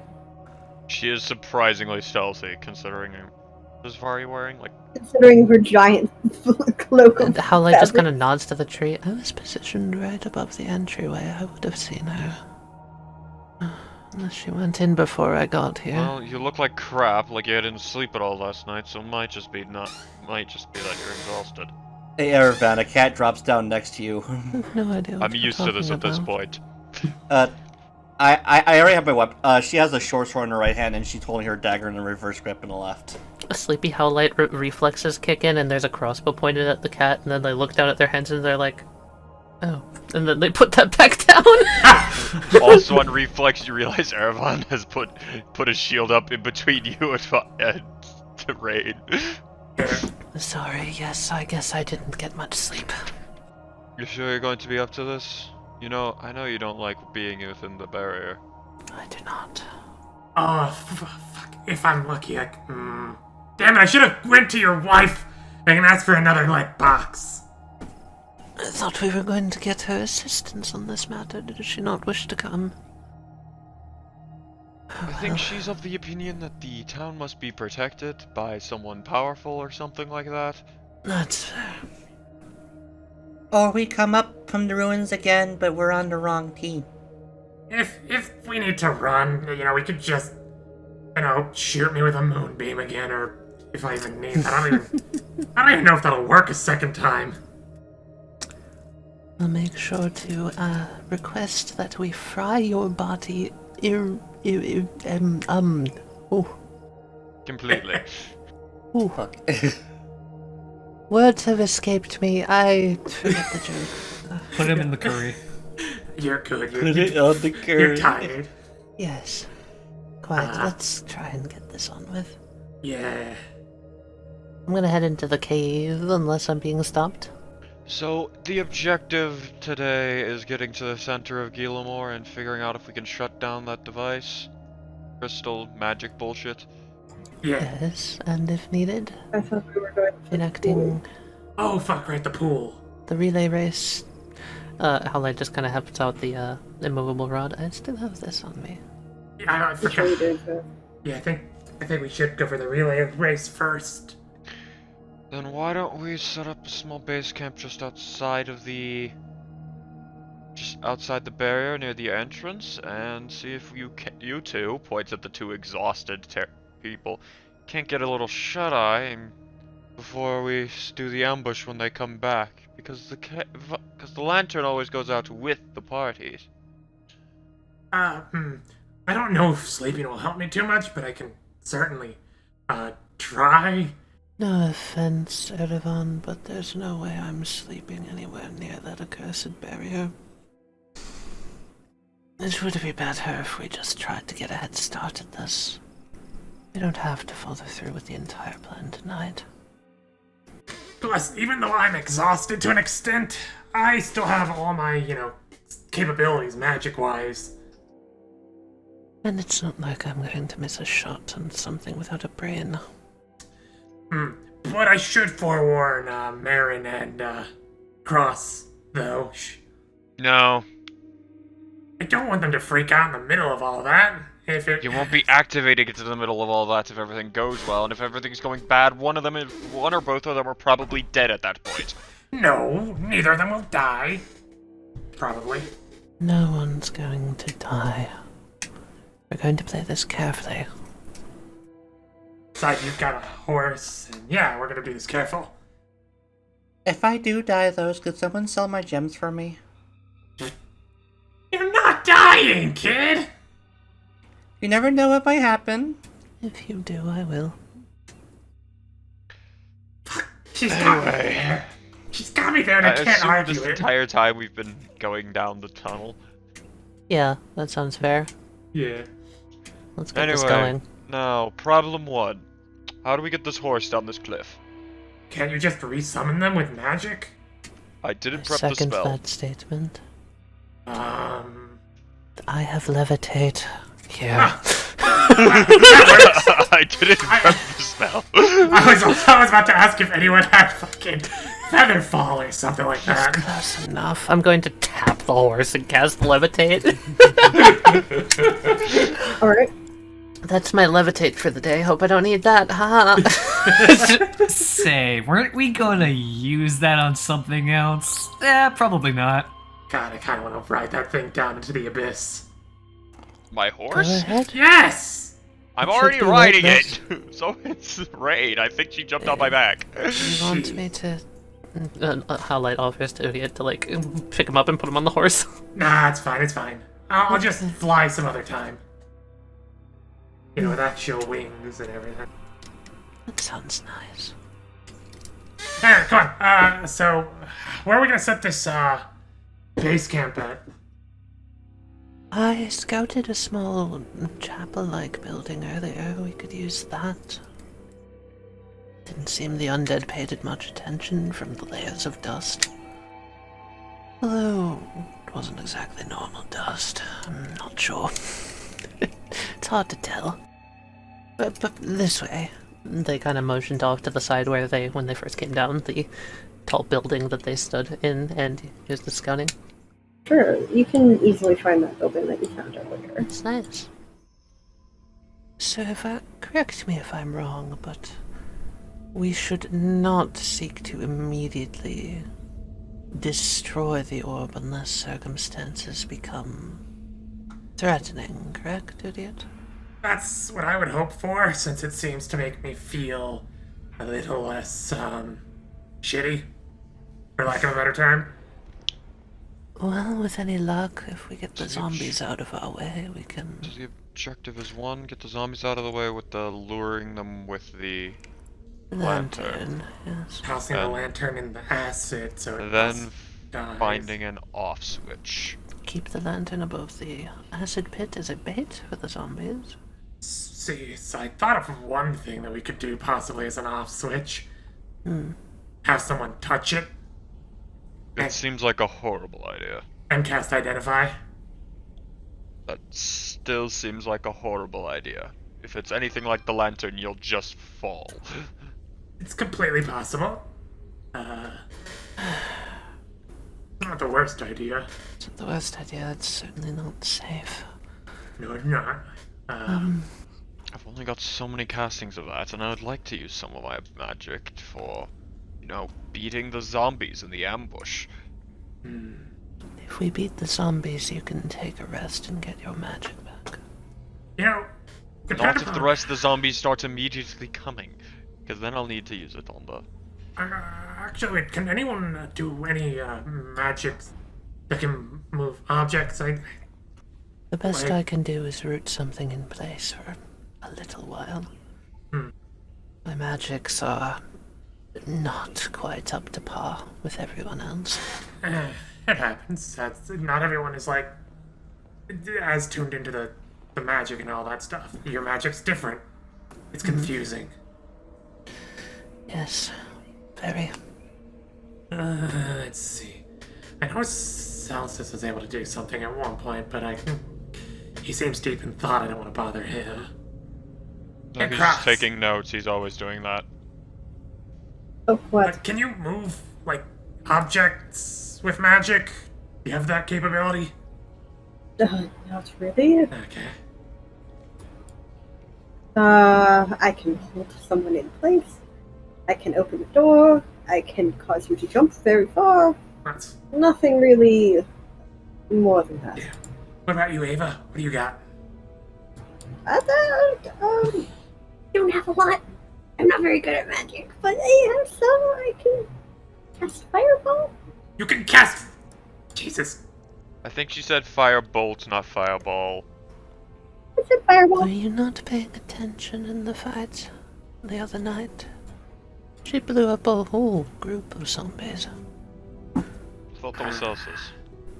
She is surprisingly stealthy, considering what is Varry wearing? Like, Considering her giant cloak And of Howlite just fabric. kind of nods to the tree. I was positioned right above the entryway. I would have seen her. Unless she went in before I got here. well, you look like crap, like you didn't sleep at all last night, so might just be that you're exhausted. Hey Erevan, a cat drops down next to you. I have no idea what I'm you're used to this talking at this about. point. I already have my weapon. She has a short sword in her right hand, and she's holding her dagger in a reverse grip in the left. A sleepy Howlite reflexes kick in, and there's a crossbow pointed at the cat, and then they look down at their hands and they're like, oh. And then they put that back down. Also on reflex, you realize Erevan has put a shield up in between you and Reine. Sorry, yes, I guess I didn't get much sleep. You sure you're going to be up to this? You know, I know you don't like being within the barrier. I do not. Oh, fuck. If I'm lucky, damn it, I should have went to your wife and asked for another, box. I thought we were going to get her assistance on this matter. Did she not wish to come? I think she's of the opinion that the town must be protected by someone powerful or something like that. That's fair. Or we come up from the ruins again, but we're on the wrong team. If we need to run, we could just, shoot me with a moonbeam again, or if I even need that. I don't even know if that'll work a second time. I'll make sure to request that we fry your body. Completely. Fuck. Words have escaped me. I forget the joke. Put him in the curry. You're good. Put it on the You're curve. tired. Yes. Quiet. Let's try and get this on with. Yeah. I'm gonna head into the cave unless I'm being stopped. So, the objective today is getting to the center of Gilamore and figuring out if we can shut down that device. crystal magic bullshit? Yeah. Yes, and if needed, I thought we were going to enacting Oh, fuck, right, the pool. the relay race. Howlite just kind of helps out the immovable rod. I still have this on me. Yeah, I Which one are you doing first? Yeah, I think we should go for the relay race first. Then why don't we set up a small base camp just outside the barrier near the entrance and see if you two, points at the two exhausted people, can't get a little shut-eye before we do the ambush when they come back, because the lantern always goes out with the parties. I don't know if sleeping will help me too much, but I can certainly, try. No offense, Erevan, but there's no way I'm sleeping anywhere near that accursed barrier. It would be better if we just tried to get a head start at this. We don't have to follow through with the entire plan tonight. Plus, even though I'm exhausted to an extent, I still have all my, capabilities magic-wise. And it's not like I'm going to miss a shot on something without a brain. But I should forewarn, Marin and, Cross, though. No. I don't want them to freak out in the middle of all that. You won't be activating into the middle of all that if everything goes well, and if everything's going bad, one or both of them are probably dead at that point. No, neither of them will die. Probably. No one's going to die. We're going to play this carefully. Besides, you've got a horse, and yeah, we're gonna do this careful. If I do die, though, could someone sell my gems for me? You're not dying, kid! You never know what might happen. If you do, I will. She's got me there. She's got me there, and I can't assume argue this it. entire time we've been going down the tunnel. Yeah, that sounds fair. Yeah. Let's get this Anyway, going. now, problem one. How do we get this horse down this cliff? Can't you just resummon them with magic? I didn't I prep the second spell. that statement. I have levitate. Here. I didn't prep the spell. I was about to ask if anyone had fucking feather fall or something like that. Close enough. I'm going to tap the horse and cast levitate. Alright. That's my levitate for the day. Hope I don't need that. Ha. Say, weren't we gonna use that on something else? Probably not. God, I kind of want to ride that thing down into the abyss. My Go horse? ahead. Yes! I'm It should already be riding weightless. it! So it's Reine. I think she jumped on my back. You want me to... Howlite offers to Uryte to, like, pick him up and put him on the horse. Nah, it's fine, it's fine. I'll just fly some other time. You know, with actual wings and everything. That sounds nice. Hey, come on. So, where are we gonna set this, base camp at? I scouted a small chapel-like building earlier. We could use that. Didn't seem the undead paid it much attention from the layers of dust. Although, it wasn't exactly normal dust. I'm not sure. It's hard to tell. But this way. They kind of motioned off to the side where when they first came down, the tall building that they stood in, and used the scouting. Sure, you can easily find that building that you found earlier. It's nice. So correct me if I'm wrong, but we should not seek to immediately destroy the orb unless circumstances become threatening, correct, Uryte? That's what I would hope for, since it seems to make me feel a little less, shitty, for lack of a better term. Well, with any luck, if we get the zombies out of our way, we can... So the objective is one, get the zombies out of the way with the luring them with the Lantern, yes. Tossing the lantern in the acid, so it then dies. finding an off switch. Keep the lantern above the acid pit as a bait for the zombies. See, so I thought of one thing that we could do possibly as an off switch. Have someone touch it. It seems like a horrible idea. And cast Identify. That still seems like a horrible idea. If it's anything like the lantern, you'll just fall. It's completely possible. Not the worst idea. It's not the worst idea, it's certainly not safe. No, it's not. I've only got so many castings of that, and I would like to use some of my magic for, beating the zombies in the ambush. If we beat the zombies, you can take a rest and get your magic back. Not if the rest of the zombies start immediately coming, because then I'll need to use it on the... Actually, can anyone do any magic that can move objects? The best I can do is root something in place for a little while. My magics are not quite up to par with everyone else. It happens. Not everyone is as tuned into the magic and all that stuff. Your magic's different. It's confusing. Yes, very. Let's see. I know Celsus was able to do something at one point, but he seems deep in thought. I don't want to bother him. No, he's just taking notes. He's always doing that. Oh, what? But can you move, objects with magic? Do you have that capability? Not really. Okay. I can hold someone in place. I can open the door. I can cause you to jump very far. That's... Nothing really more than that. Yeah. What about you, Ava? What do you got? Don't have a lot. I'm not very good at magic, but I have some. I can cast fireball. You can cast... Jesus. I think she said firebolt, not fireball. I said fireball. Were you not paying attention in the fight the other night? She blew up a whole group of zombies. I thought that was Celsus.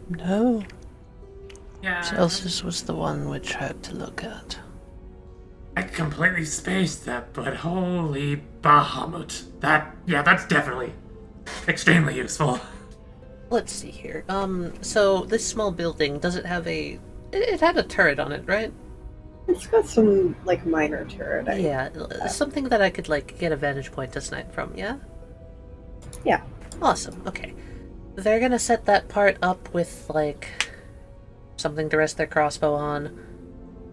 No, Yeah. Celsus was the one which hurt to look at. I completely spaced that, but holy Bahamut. That's definitely extremely useful. Let's see here. So this small building, does it have it had a turret on it, right? It's got some, minor turret. Yeah, something that I could, get a vantage point to snipe from, yeah? Yeah. Awesome, okay. They're gonna set that part up with, something to rest their crossbow on,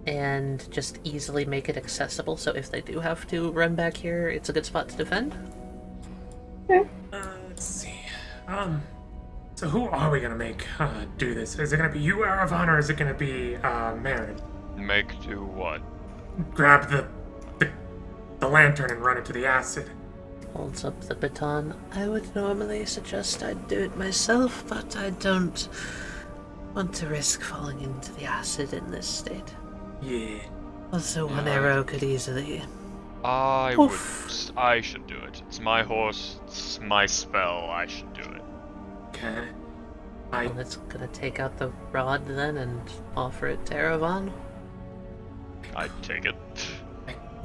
and just easily make it accessible, so if they do have to run back here, it's a good spot to defend. Okay. Let's see. So who are we gonna make do this? Is it gonna be you, Erevan, or is it gonna be Marin? Make do what? Grab the lantern and run it to the acid. Holds up the baton. I would normally suggest I'd do it myself, but I don't want to risk falling into the acid in this state. Yeah. Also, one arrow could easily... I Oof. would. I should do it. It's my horse. It's my spell. I should do it. Okay. Well, let's gonna take out the rod then and offer it to Erevan. I'd take it.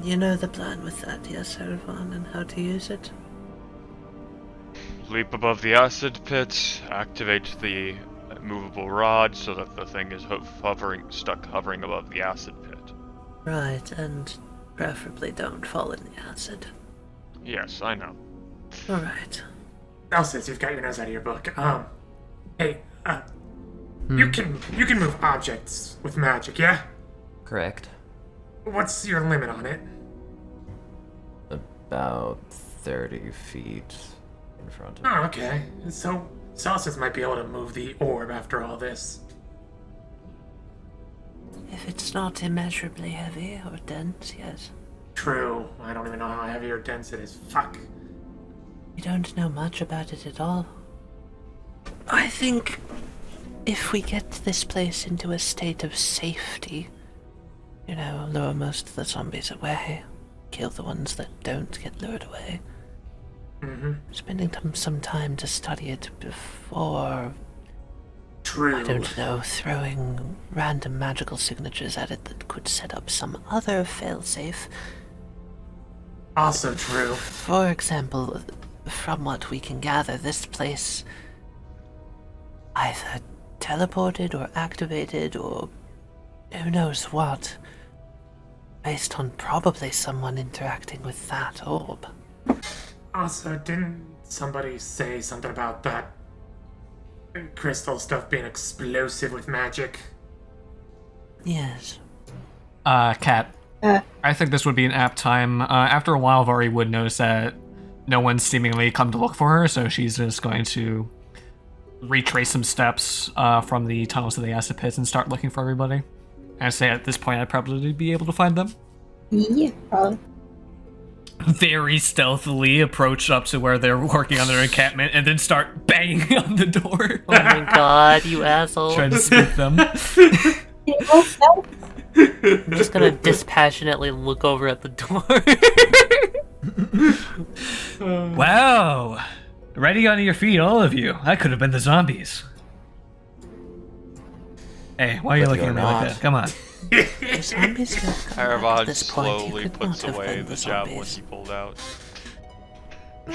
You know the plan with that, yes, Erevan, and how to use it? Leap above the acid pit, activate the movable rod so that the thing is stuck hovering above the acid pit. Right, and preferably don't fall in the acid. Yes, I know. Alright. Celsus, you've got your nose out of your book. Hey, you can move objects with magic, yeah? Correct. What's your limit on it? About 30 feet in front of Oh, okay. So Celsus might be able to move the orb after all this. If it's not immeasurably heavy or dense, yes. True. I don't even know how heavy or dense it is. Fuck. You don't know much about it at all. I think if we get this place into a state of safety, lure most of the zombies away, kill the ones that don't get lured away. Spending some time to study it before, True. I don't know, throwing random magical signatures at it that could set up some other failsafe. Also true. For example, from what we can gather, this place either teleported or activated or Who knows what? Based on probably someone interacting with that orb. Also, didn't somebody say something about that crystal stuff being explosive with magic? Yes. Cat. I think this would be an apt time. After a while, Varry would notice that no one's seemingly come to look for her, so she's just going to retrace some steps from the tunnels to the acid pits and start looking for everybody. I'd say at this point I'd probably be able to find them. Yeah, probably. Very stealthily approach up to where they're working on their encampment and then start banging on the door. Oh my god, you asshole. Trying to spook them. I'm just gonna dispassionately look over at the door. Wow! Ready on your feet, all of you. I could have been the zombies. Hey, why are you But looking at you're me like not. that? Come on. The zombies have come out Erevan at this point. You slowly could puts not have away been the the javelin zombies. he pulled out. You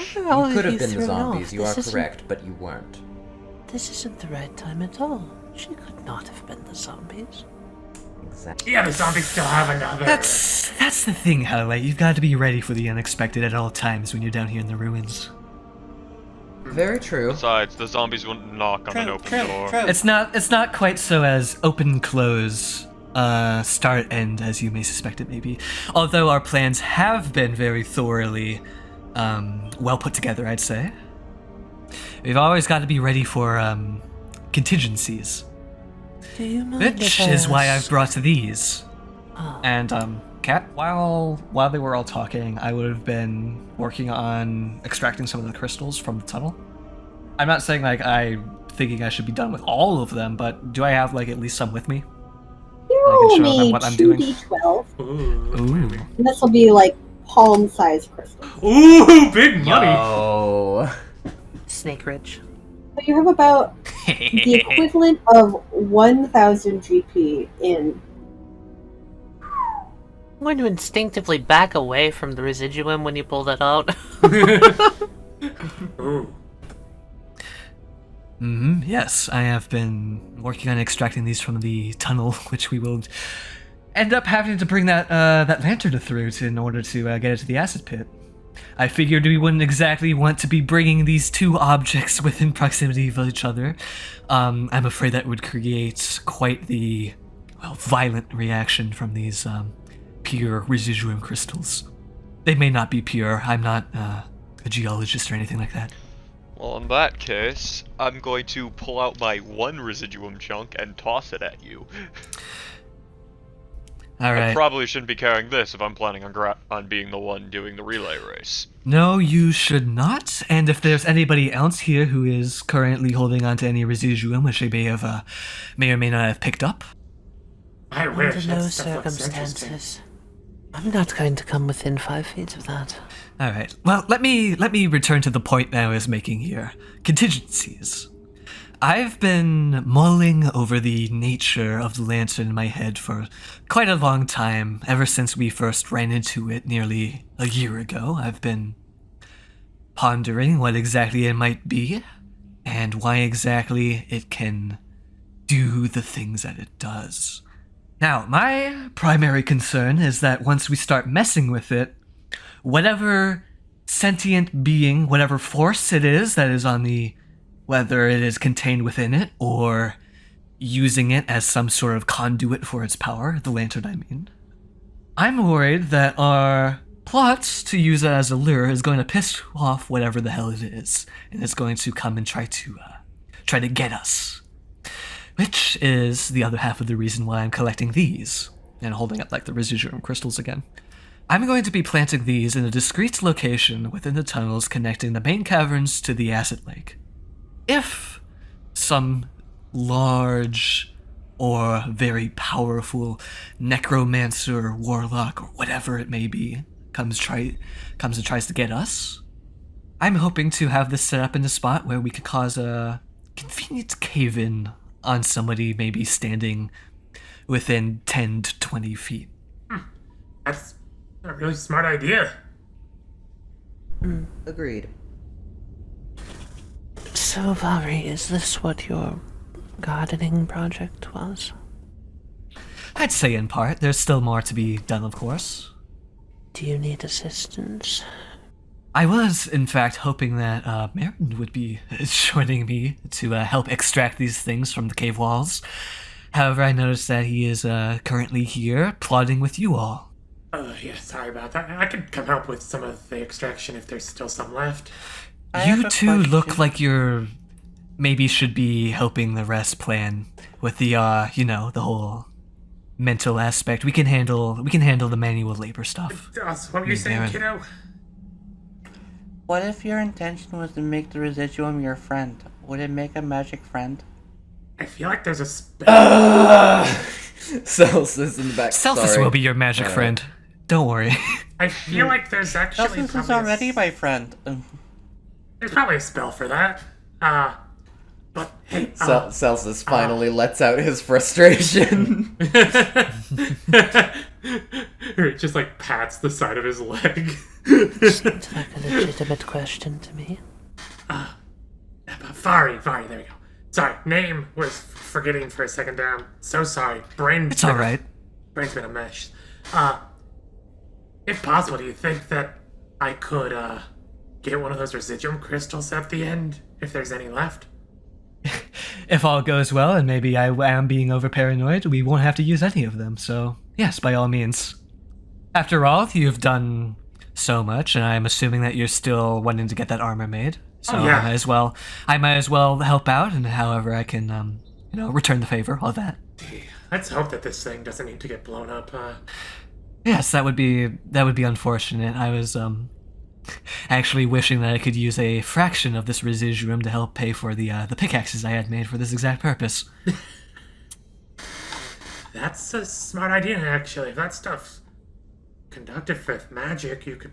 could have been the zombies, you are correct, but you weren't. This isn't the right time at all. She could not have been the zombies. Exactly. Yeah, the zombies still have another. That's the thing, Howlite. You've got to be ready for the unexpected at all times when you're down here in the ruins. Very true. Besides, the zombies wouldn't knock on an open door. It's not quite so as open close, start end as you may suspect it may be. Although our plans have been very thoroughly, well put together, I'd say. We've always got to be ready for contingencies. Do you mind Which if I is why ask- I've brought these. Oh. And Cat, while they were all talking, I would have been working on extracting some of the crystals from the tunnel. I'm not saying like I'm thinking I should be done with all of them, but do I have like at least some with me? You I can roll show them me what I'm doing. 2d12. Ooh. And this will be like palm-sized crystals. Ooh, big money. Oh. Snake Ridge. So you have about the equivalent of 1,000 GP in. I'm going to instinctively back away from the residuum when you pull that out. Ooh. Yes, I have been working on extracting these from the tunnel, which we will end up having to bring that lantern through in order to get it to the acid pit. I figured we wouldn't exactly want to be bringing these two objects within proximity of each other. I'm afraid that would create quite the, violent reaction from these pure residuum crystals. They may not be pure. I'm not a geologist or anything like that. Well, in that case, I'm going to pull out my one residuum chunk and toss it at you. All right. I probably shouldn't be carrying this if I'm planning on being the one doing the relay race. No, you should not. And if there's anybody else here who is currently holding on to any residuum, which they may or may not have picked up. I wish. Under no that stuff looks interesting. circumstances. I'm not going to come within 5 feet of that. All right. Well, let me return to the point that I was making here. Contingencies. I've been mulling over the nature of the lantern in my head for quite a long time, ever since we first ran into it nearly a year ago. I've been pondering what exactly it might be, and why exactly it can do the things that it does. Now, my primary concern is that once we start messing with it, whatever sentient being, whatever force it is that is on the, whether it is contained within it or using it as some sort of conduit for its power, the lantern I mean, I'm worried that our plot to use it as a lure is going to piss off whatever the hell it is, and it's going to come and try to get us. Which is the other half of the reason why I'm collecting these, and holding up like the residuum crystals again. I'm going to be planting these in a discrete location within the tunnels connecting the main caverns to the acid lake. If some large or very powerful necromancer, warlock, or whatever it may be comes and tries to get us, I'm hoping to have this set up in a spot where we could cause a convenient cave-in on somebody maybe standing within 10 to 20 feet. That's a really smart idea. Agreed. So, Varry, is this what your gardening project was? I'd say in part. There's still more to be done, of course. Do you need assistance? I was, in fact, hoping that Marin would be joining me to help extract these things from the cave walls. However, I noticed that he is currently here, plotting with you all. Yeah, sorry about that. I could come help with some of the extraction if there's still some left. You two look like you're maybe should be helping the rest plan with the the whole mental aspect. We can handle the manual labor stuff. What were you saying, kiddo? What if your intention was to make the residuum your friend? Would it make a magic friend? I feel like there's a spell. Celsus in the back. Celsus will be your magic friend. Don't worry. I feel like there's actually Celsus is already my friend. There's probably a spell for that. But hey, Celsus finally lets out his frustration. It just like pats the side of his leg. Seems like a legitimate question to me. Varry, there we go. Sorry, name was forgetting for a second there. I'm so sorry. It's alright. Brain's been a mess. If possible, do you think that I could, get one of those residuum crystals at the end, if there's any left? If all goes well, and maybe I am being over paranoid, we won't have to use any of them, so yes, by all means. After all, you've done so much, and I'm assuming that you're still wanting to get that armor made. So yeah. I might as well help out, and however I can, return the favor, all that. Let's hope that this thing doesn't need to get blown up. Yes, that would be unfortunate. I was actually wishing that I could use a fraction of this residuum to help pay for the pickaxes I had made for this exact purpose. That's a smart idea, actually. If that stuff's conductive with magic, you could.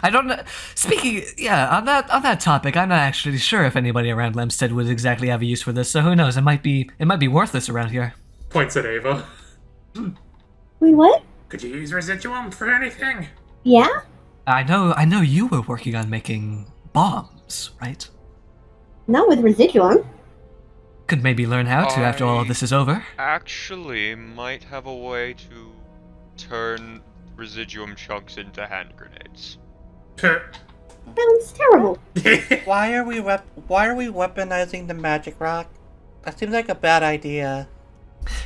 I don't know. Speaking, on that topic, I'm not actually sure if anybody around Lemstead would exactly have a use for this. So who knows? It might be worthless around here. Points at Ava. Wait, what? Could you use residuum for anything? Yeah? I know you were working on making bombs, right? Not with residuum. Could maybe learn how to after all of this is over. Actually, might have a way to turn residuum chunks into hand grenades. Sounds terrible. Why are we weaponizing the magic rock? That seems like a bad idea.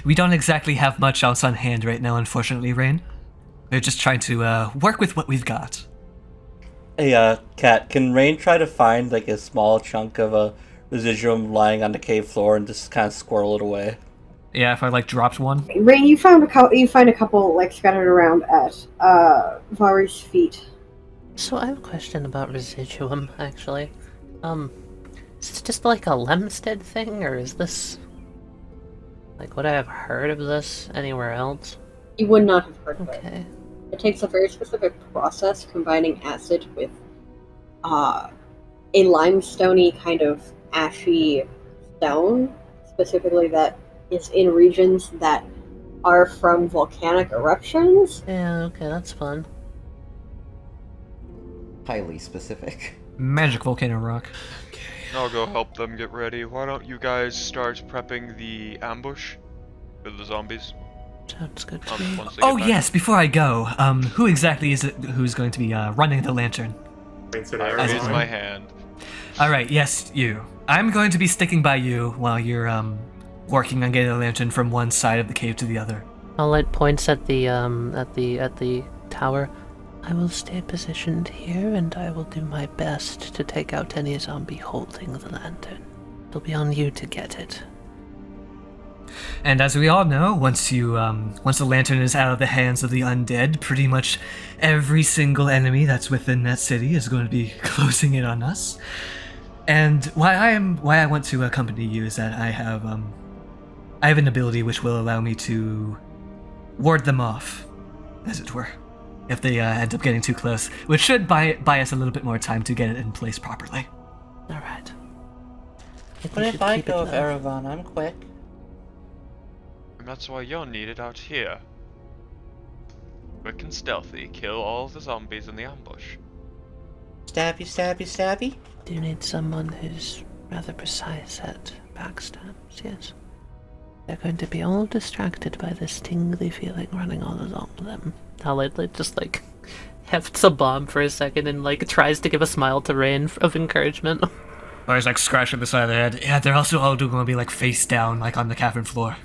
We don't exactly have much else on hand right now, unfortunately, Reine. We're just trying to work with what we've got. Hey, Kat, can Reine try to find like a small chunk of a residuum lying on the cave floor and just kind of squirrel it away? Yeah, if I dropped one. Reine, you find a couple scattered around at Varry's feet. So I have a question about residuum, actually. Is this just like a Lemstead thing, or is this would I have heard of this anywhere else? You would not have heard of it. Okay. It takes a very specific process combining acid with a limestoney kind of ashy stone, specifically that is in regions that are from volcanic eruptions. Yeah, okay, that's fun. Highly specific. Magic volcano rock. I'll go help them get ready. Why don't you guys start prepping the ambush with the zombies? Sounds good to me. Once they get Oh back. yes, before I go, who exactly is it who's going to be running the lantern? I raise my hand. Alright, yes, you. I'm going to be sticking by you while you're working on getting the lantern from one side of the cave to the other. Howlite points at the tower. I will stay positioned here, and I will do my best to take out any zombie holding the lantern. It'll be on you to get it. And as we all know, once the lantern is out of the hands of the undead, pretty much every single enemy that's within that city is going to be closing in on us. And why I want to accompany you is that I have an ability which will allow me to ward them off, as it were, if they end up getting too close, which should buy us a little bit more time to get it in place properly. All right. What if I go with Erevan? I'm quick. And that's why you're needed out here. Quick and stealthy, kill all the zombies in the ambush. Stabby, stabby, stabby. Do you need someone who's rather precise at backstabs? Yes. They're going to be all distracted by this tingly feeling running all along them. Howlite just like hefts a bomb for a second and like tries to give a smile to Reine of encouragement. Or he's like scratching the side of their head. Yeah, they're also all going to be like face down, like on the cavern floor.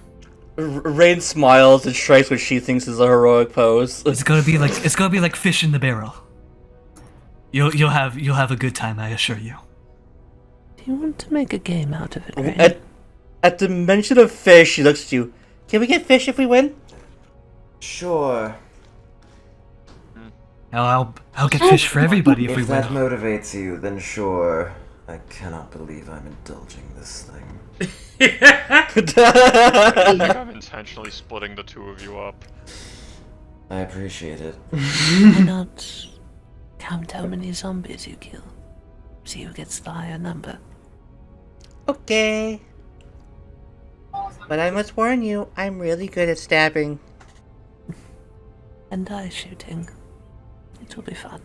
Reine smiles and strikes what she thinks is a heroic pose. It's gonna be like fish in the barrel. You'll have a good time, I assure you. Do you want to make a game out of it, Reine? At the mention of fish, she looks at you. Can we get fish if we win? Sure. I'll get fish for everybody if we If win. that motivates you, then sure. I cannot believe I'm indulging this thing. I think I'm intentionally splitting the two of you up. I appreciate it. Why not count how many zombies you kill? See who gets the higher number. Okay. But I must warn you, I'm really good at stabbing. And eye shooting. It will be fun.